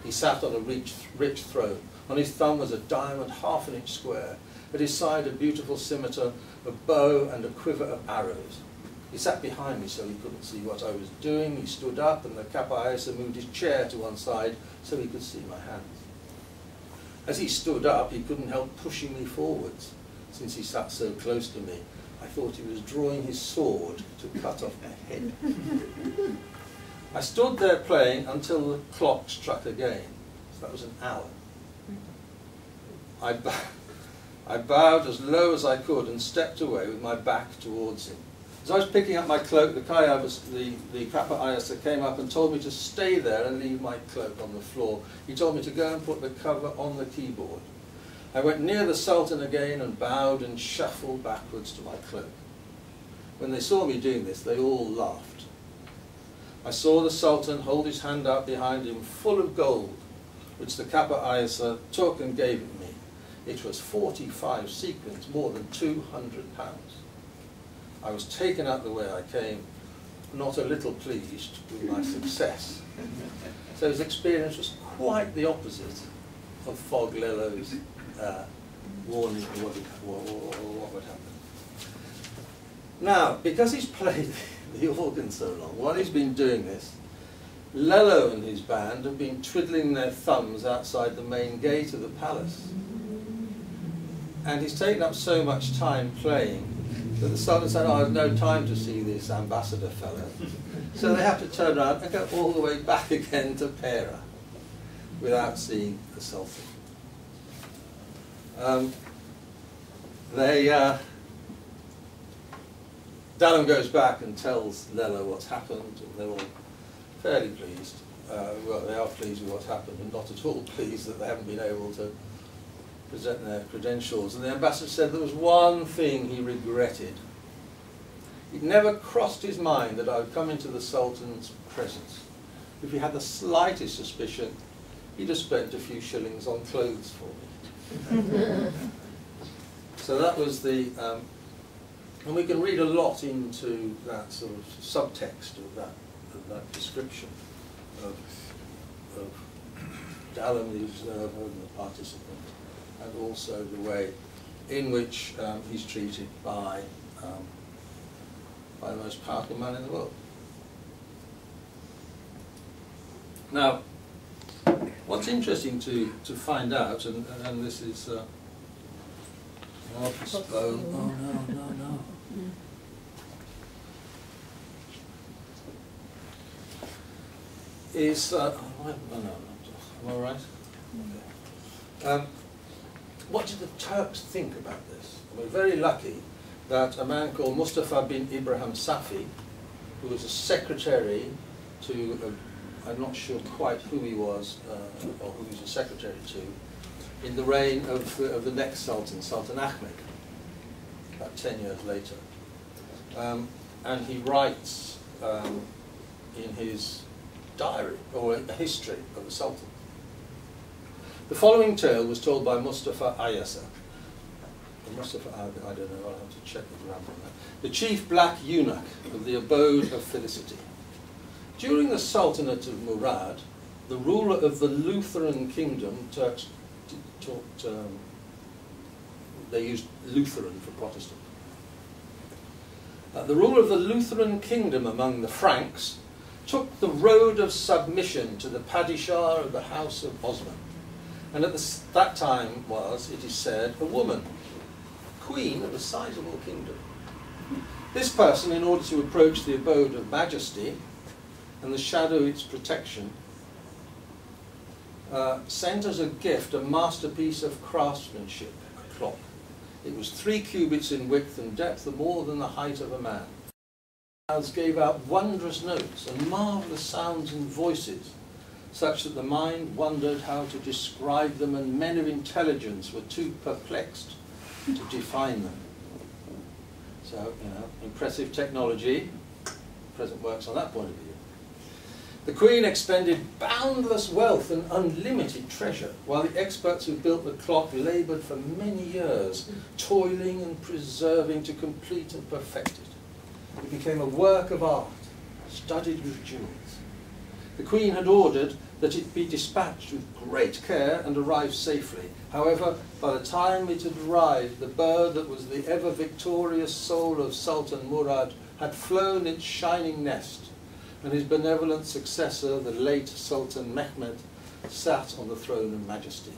He sat on a rich throne. On his thumb was a diamond 1/2 inch square. At his side a beautiful scimitar, a bow and a quiver of arrows. He sat behind me so he couldn't see what I was doing. He stood up and the Kappa Ayasa moved his chair to one side so he could see my hands. As he stood up, he couldn't help pushing me forwards. Since he sat so close to me, I thought he was drawing his sword to cut off my head. I stood there playing until the clock struck again. So that was an hour. I bowed as low as I could and stepped away with my back towards him. As I was picking up my cloak, the Kappa Ayasa came up and told me to stay there and leave my cloak on the floor. He told me to go and put the cover on the keyboard. I went near the Sultan again and bowed and shuffled backwards to my cloak. When they saw me doing this, they all laughed. I saw the Sultan hold his hand out behind him full of gold, which the Kappa Ayasa took and gave it me. It was 45 sequins, more than £200. I was taken out the way I came, not a little pleased with my success. So his experience was quite the opposite of Fog Lello's warning of what would happen. Now, because he's played the organ so long, while he's been doing this, Lello and his band have been twiddling their thumbs outside the main gate of the palace. And he's taken up so much time playing that the Sultan said, "Oh, I have no time to see this ambassador fellow." So they have to turn around and go all the way back again to Pera without seeing the Sultan. Dallam goes back and tells Lella what's happened, and they're all fairly pleased. Well, they are pleased with what's happened, and not at all pleased that they haven't been able to present their credentials. And the ambassador said there was one thing he regretted. It never crossed his mind that I would come into the Sultan's presence. If he had the slightest suspicion, he'd have spent a few shillings on clothes for me. So that was the, and we can read a lot into that sort of subtext of that description of Dallam, the observer and the participant, and also the way in which he's treated by the most powerful man in the world. Now, what's interesting to find out, and this is postpone. Oh no. Is am I right? Okay. What did the Turks think about this? We're very lucky that a man called Mustafa bin Ibrahim Safi, who was a secretary to, I'm not sure quite who he was, or who he was a secretary to, in the reign of the next Sultan, Sultan Ahmed, about 10 years later. And he writes in his diary, or a history of the Sultan. The following tale was told by Mustafa Ayasa. Mustafa, I don't know, I'll have to check the grammar on that. The chief black eunuch of the abode of felicity. During the Sultanate of Murad, the ruler of the Lutheran kingdom, Turks talked, they used Lutheran for Protestant. The ruler of the Lutheran kingdom among the Franks took the road of submission to the Padishah of the House of Osman, and at that time was, it is said, a woman, queen of a sizable kingdom. This person, in order to approach the abode of majesty and the shadow its protection, sent as a gift a masterpiece of craftsmanship, a clock. It was 3 cubits in width and depth, and more than the height of a man. Mouths gave out wondrous notes and marvellous sounds and voices, such that the mind wondered how to describe them, and men of intelligence were too perplexed to define them. So, impressive technology. Present works on that point of view. The Queen expended boundless wealth and unlimited treasure, while the experts who built the clock laboured for many years, toiling and preserving to complete and perfect it. It became a work of art, studded with jewels. The Queen had ordered that it be dispatched with great care and arrive safely. However, by the time it had arrived, the bird that was the ever-victorious soul of Sultan Murad had flown its shining nest, and his benevolent successor, the late Sultan Mehmed, sat on the throne of majesty.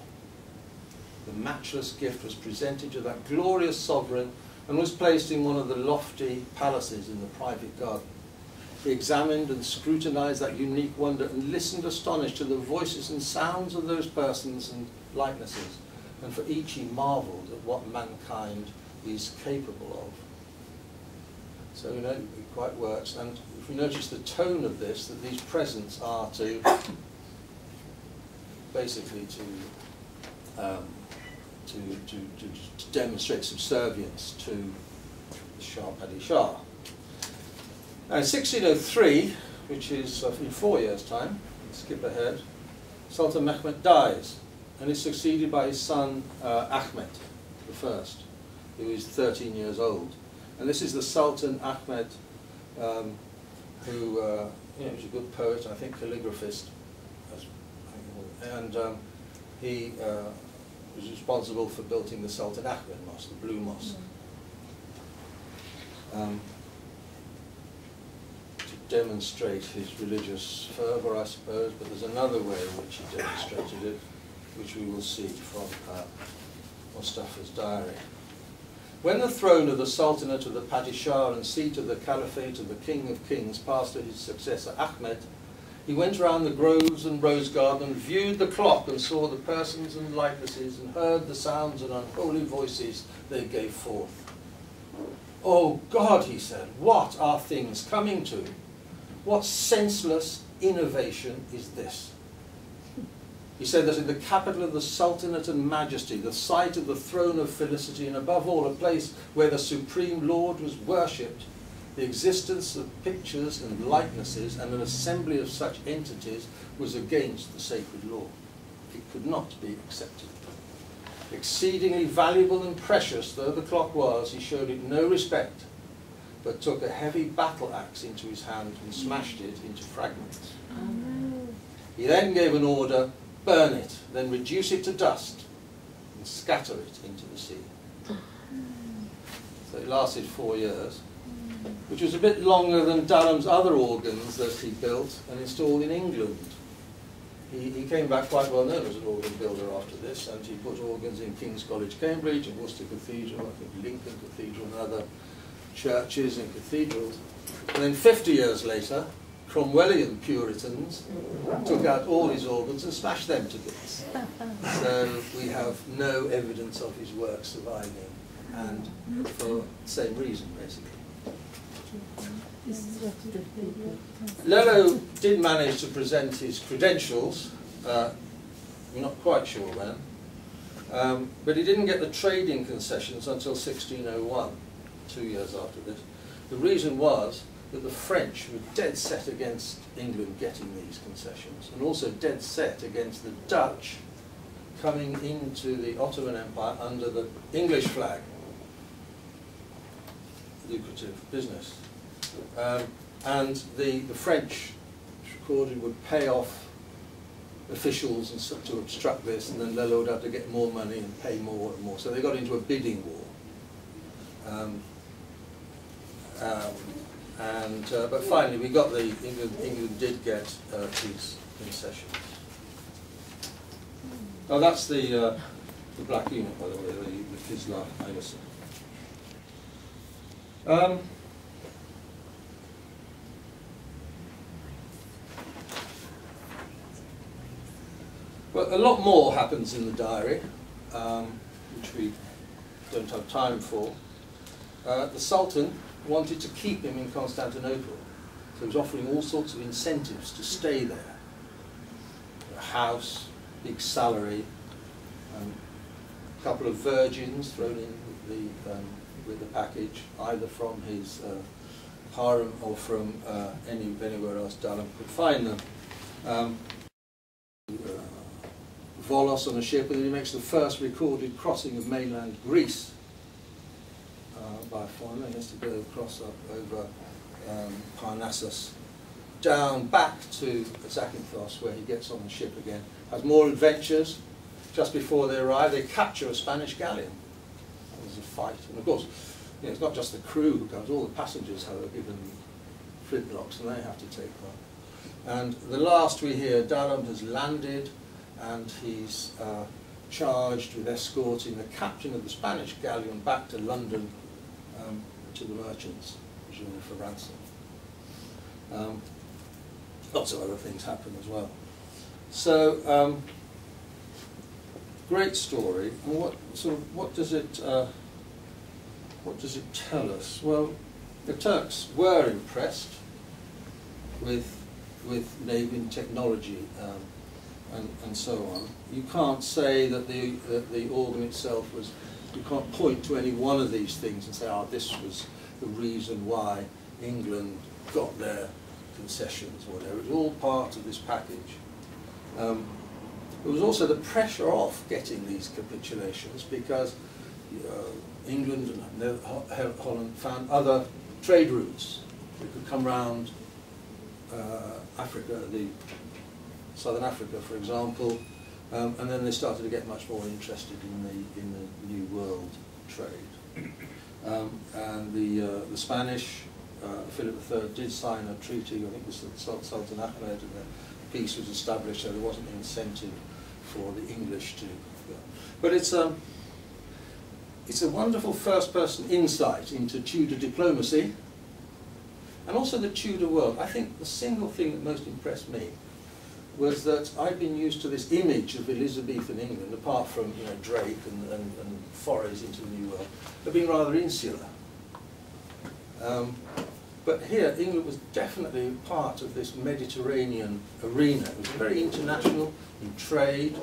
The matchless gift was presented to that glorious sovereign and was placed in one of the lofty palaces in the private garden. He examined and scrutinized that unique wonder and listened astonished to the voices and sounds of those persons and likenesses, and for each he marveled at what mankind is capable of. So, it quite works. And if we notice the tone of this, that these presents are to, basically to demonstrate subservience to the Shah Padishah. Now in 1603, which is in 4 years' time, skip ahead, Sultan Mehmed dies, and is succeeded by his son Ahmed I, who is 13 years old. And this is the Sultan Ahmed, who was a good poet, I think calligraphist, and he was responsible for building the Sultan Ahmed Mosque, the Blue Mosque. To demonstrate his religious fervour, I suppose, but there's another way in which he demonstrated it, which we will see from Mustafa's diary. When the throne of the Sultanate of the Padishah and seat of the Caliphate of the King of Kings passed to his successor Ahmed, He went around the groves and rose garden and viewed the clock and saw the persons and likenesses and heard the sounds and unholy voices they gave forth. "Oh God," he said, "what are things coming to? What senseless innovation is this?" He said that in the capital of the Sultanate and Majesty, the site of the throne of felicity, and above all a place where the Supreme Lord was worshipped, the existence of pictures and likenesses and an assembly of such entities was against the sacred law. It could not be accepted. Exceedingly valuable and precious though the clock was, he showed it no respect, but took a heavy battle axe into his hand and smashed it into fragments. He then gave an order, "Burn it, then reduce it to dust and scatter it into the sea." So it lasted 4 years, which was a bit longer than Dallam's other organs that he built and installed in England. He came back quite well known as an organ builder after this, and he put organs in King's College, Cambridge, and Worcester Cathedral, I think Lincoln Cathedral and other churches and cathedrals. And then 50 years later, Cromwellian Puritans took out all his organs and smashed them to bits. So we have no evidence of his work surviving, and for the same reason, basically. Lello did manage to present his credentials, we're not quite sure when, but he didn't get the trading concessions until 1601, 2 years after this. The reason was that the French were dead set against England getting these concessions, and also dead set against the Dutch coming into the Ottoman Empire under the English flag. Lucrative business. And the French, it's recorded, would pay off officials and to obstruct this, and then Lello would have to get more money and pay more and more. So they got into a bidding war. But finally, we got England did get these concessions. Oh, that's the black unit, by the way, the Kislar Iverson. But a lot more happens in the diary, which we don't have time for. The Sultan wanted to keep him in Constantinople, so he was offering all sorts of incentives to stay there. A house, big salary, a couple of virgins thrown in with the package, either from his harem or from anywhere else Dallam could find them. Volos on a ship, and then he makes the first recorded crossing of mainland Greece by a foreigner. He has to go across up over Parnassus, down back to Zakynthos, where he gets on the ship again. Has more adventures. Just before they arrive, they capture a Spanish galleon. There's a fight, and of course, you know, it's not just the crew who comes. All the passengers are given flintlocks, and they have to take one. And the last we hear, Dallam has landed, and he's charged with escorting the captain of the Spanish galleon back to London to the merchants, presumably for ransom. Lots of other things happen as well. So, great story. And what does it tell us? Well, the Turks were impressed with navy technology. And so on. You can't say that the organ itself was, you can't point to any one of these things and say, oh, this was the reason why England got their concessions or whatever. It was all part of this package. There was also the pressure off getting these capitulations because England and Holland found other trade routes that could come round Africa, Southern Africa, for example, and then they started to get much more interested in the New World trade. And the Spanish, Philip III, did sign a treaty. I think it was Sultan Ahmed, and the peace was established, so there wasn't an incentive for the English to go. But it's a wonderful first-person insight into Tudor diplomacy, and also the Tudor world. I think the single thing that most impressed me was that I've been used to this image of Elizabethan England, apart from Drake and forays into the New World, of being rather insular. But here, England was definitely part of this Mediterranean arena. It was very international in trade.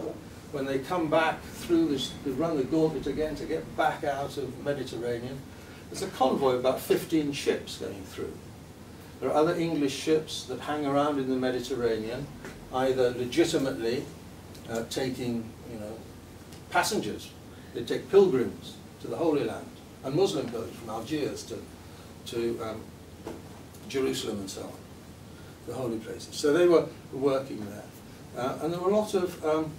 When they come back through this, they run the gauntlet again to get back out of the Mediterranean. There's a convoy of about 15 ships going through. There are other English ships that hang around in the Mediterranean, either legitimately taking passengers. They take pilgrims to the Holy Land, and Muslim pilgrims from Algiers to Jerusalem and so on, the holy places. So they were working there. And there were a lot of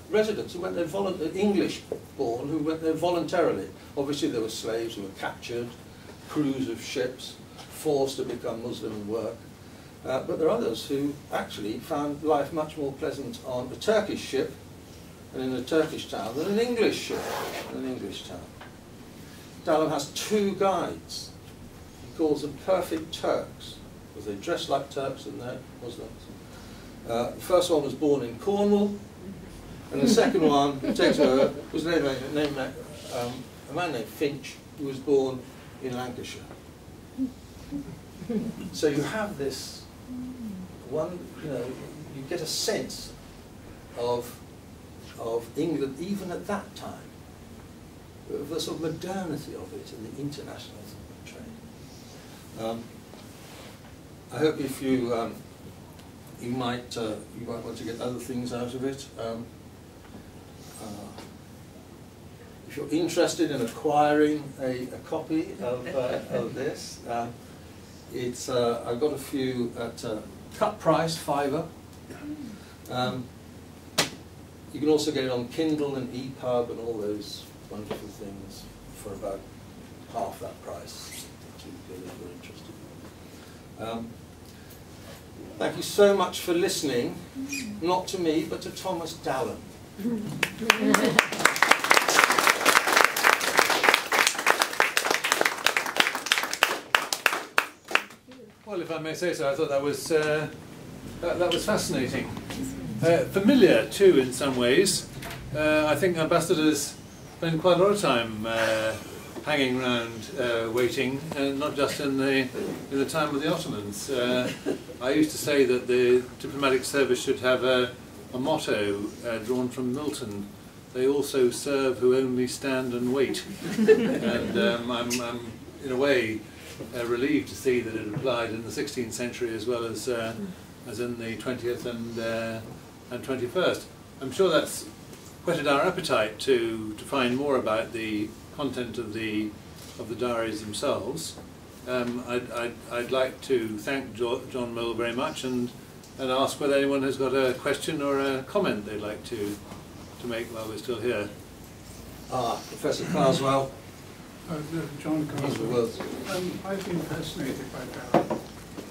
residents who went there English-born, who went there voluntarily. Obviously there were slaves who were captured, crews of ships, forced to become Muslim and work. But there are others who actually found life much more pleasant on a Turkish ship and in a Turkish town than an English ship in an English town. Dallam has 2 guides. He calls them perfect Turks, because they dress like Turks and they're Muslims. The first one was born in Cornwall, and the second one, who takes over, was named a man named Finch, who was born in Lancashire. So you have this one, you get a sense of England even at that time, of the sort of modernity of it and the internationalism of trade. I hope if you might want to get other things out of it. If you're interested in acquiring a copy of this, it's I've got a few at cut price, £5. You can also get it on Kindle and EPUB and all those wonderful things for about half that price, if you're interested. Thank you so much for listening, not to me, but to Thomas Dallam. Well, if I may say so, I thought that was that was fascinating, familiar too in some ways. I think ambassadors spend quite a lot of time hanging around waiting, not just in the time of the Ottomans. I used to say that the diplomatic service should have a motto drawn from Milton: "They also serve who only stand and wait." And I'm in a way relieved to see that it applied in the 16th century as well as in the 20th and 21st. I'm sure that's whetted our appetite to find more about the content of the diaries themselves. I'd like to thank John Mill very much and ask whether anyone has got a question or a comment they'd like to make while we're still here. Professor Carswell. John Carswell. I've been fascinated by Dallam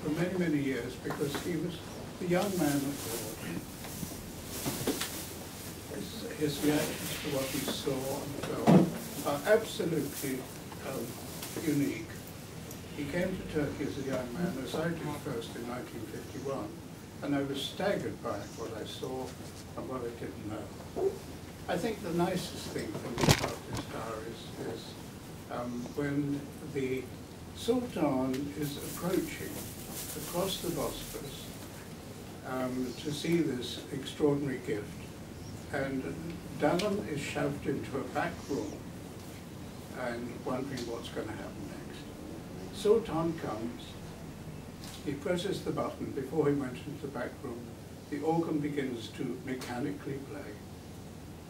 for many, many years because he was a young man at court. His reactions to what he saw and felt are absolutely unique. He came to Turkey as a young man, as I did first in 1951, and I was staggered by what I saw and what I didn't know. I think the nicest thing for me about this diary is when the Sultan is approaching across the Bosphorus to see this extraordinary gift, and Dallam is shoved into a back room and wondering what's going to happen next. Sultan comes, he presses the button. Before he went into the back room, the organ begins to mechanically play.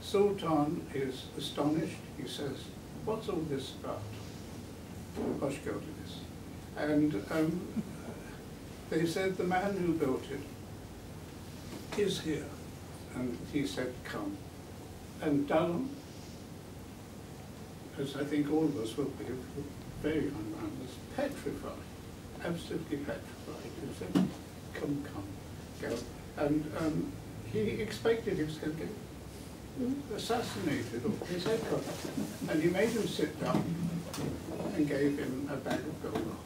Sultan is astonished. He says, "What's all this about? Hoş geldiniz." And they said, "The man who built it is here." And he said, "Come." And Dallam, as I think all of us will be, very young man, was petrified, absolutely petrified. He said, "Come, go." And he expected he was going to get assassinated or his head cut off. And he made him sit down and gave him a bag of gold.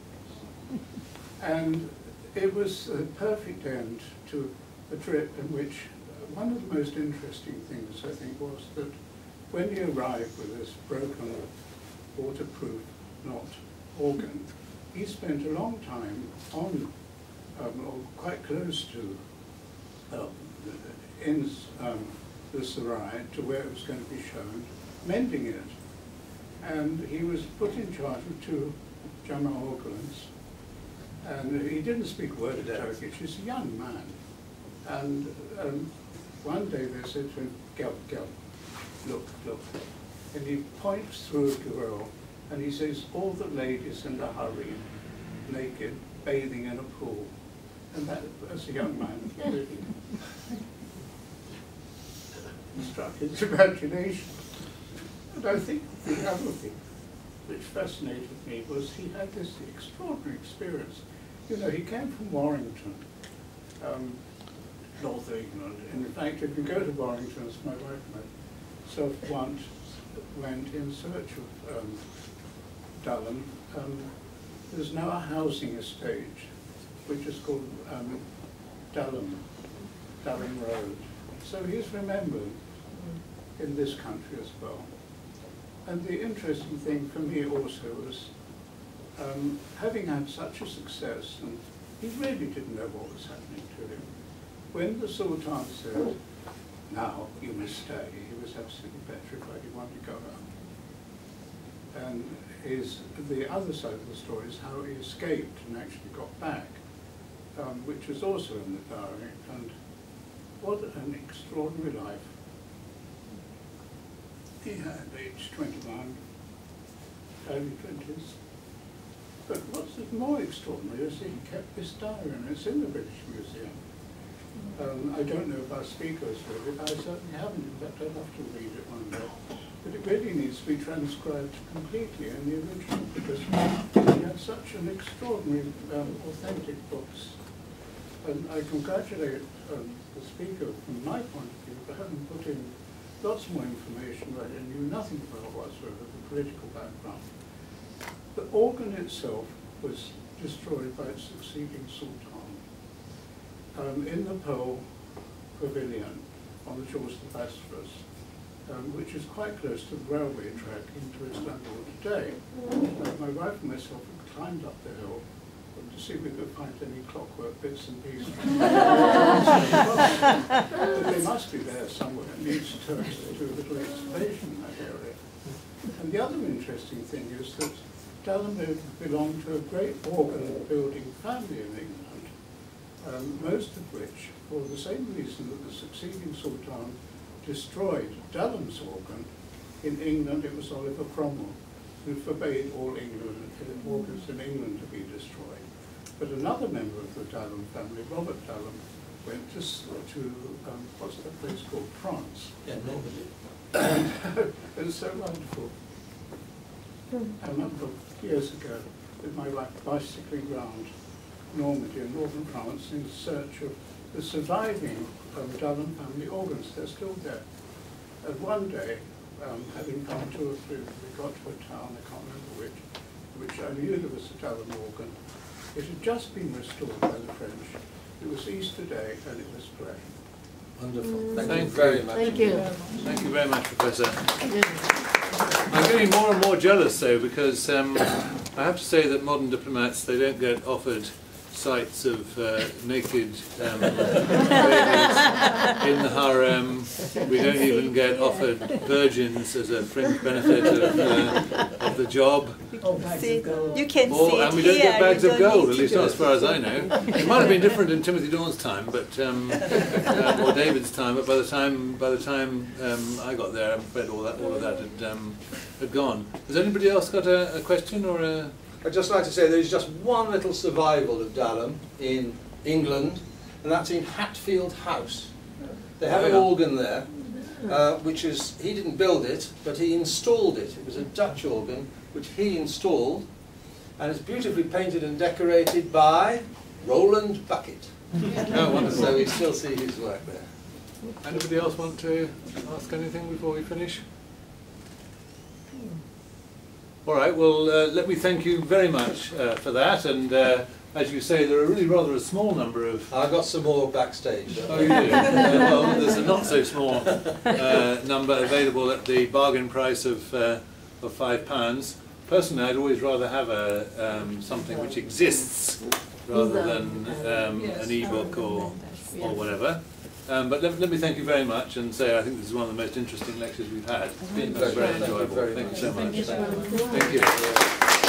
And it was a perfect end to a trip in which one of the most interesting things, I think, was that when he arrived with this broken, waterproof, not organ, he spent a long time on, or quite close to, in the Sarai, to where it was going to be shown, mending it. And he was put in charge of 2 German organs, and he didn't speak a word of Turkish. He's a young man. And one day they said to him, "Gel, gel, look, look." And he points through a girl, and he says, "All the ladies in the harem, naked, bathing in a pool." And that, as a young man, really struck his imagination. And I think the other thing which fascinated me was he had this extraordinary experience. You know, he came from Warrington, North England. And in fact, if you go to Warrington, as my wife myself once went in search of Dallam, there's now a housing estate which is called Dallam Road. So he's remembered in this country as well. And the interesting thing for me also was, having had such a success, and he really didn't know what was happening to him, when the Sultan said, "Now you must stay," he was absolutely petrified. He wanted to go home. And the other side of the story is how he escaped and actually got back, which was also in the diary. And what an extraordinary life he had, aged 21, early 20s. But what's more extraordinary is that he kept this diary, and it's in the British Museum. I don't know if our speakers read it. I certainly haven't. In fact, I'd love to read it one day. But it really needs to be transcribed completely in the original, because he had such an extraordinary, authentic books. And I congratulate the speaker from my point of view for having put in lots more information where I knew nothing about whatsoever, the political background. The organ itself was destroyed by its succeeding Sultan in the Pearl Pavilion on the shores of the Bosphorus, which is quite close to the railway track into Istanbul today. My wife and myself had climbed up the hill to see if we could find any clockwork bits and pieces. But they must be there somewhere. It needs Turks to do a little excavation in that area. And the other interesting thing is that Dallam belonged to a great organ-building family in England, most of which, for the same reason that the succeeding Sultan destroyed Dallam's organ, in England it was Oliver Cromwell who forbade all organs in England to be destroyed. But another member of the Dallam family, Robert Dallam, went to what's that place called? France. Yeah, Normandy. It was so wonderful. A number of years ago, with my wife bicycling round Normandy in northern France in search of the surviving Dallam family organs. They're still there. And one day, having come to we got to a town, I can't remember which I knew there was a Dallam organ. It had just been restored by the French. It was Easter Day, and it was great. Wonderful. Thank you Thank very you. much. Thank you. Thank you very much, Professor. I'm getting more and more jealous, though, because I have to say that modern diplomats, they don't get offered sights of naked ladies in the harem. We don't even get offered virgins as a fringe benefit of the job. See, you can see it And we don't here, get bags you of don't gold, need at to least go. not as far as I know. It might have been different in Timothy Dawn's time, but or David's time. But by the time I got there, I'm afraid all of that had gone. Has anybody else got a question or a? I'd just like to say there's just one little survival of Dallam in England, and that's in Hatfield House. They have an organ there, which is, he didn't build it, but he installed it. It was a Dutch organ, which he installed, and it's beautifully painted and decorated by Roland Bucket. Oh, wonderful. So we still see his work there. Anybody else want to ask anything before we finish? All right, well, let me thank you very much for that, and as you say, there are really rather a small number of... I've got some more backstage. Oh, you do? Well, there's a not so small number available at the bargain price of £5. Personally, I'd always rather have something which exists rather than an e-book or whatever. But let me thank you very much and say I think this is one of the most interesting lectures we've had. It's been very enjoyable. Thank you so much. Thank you.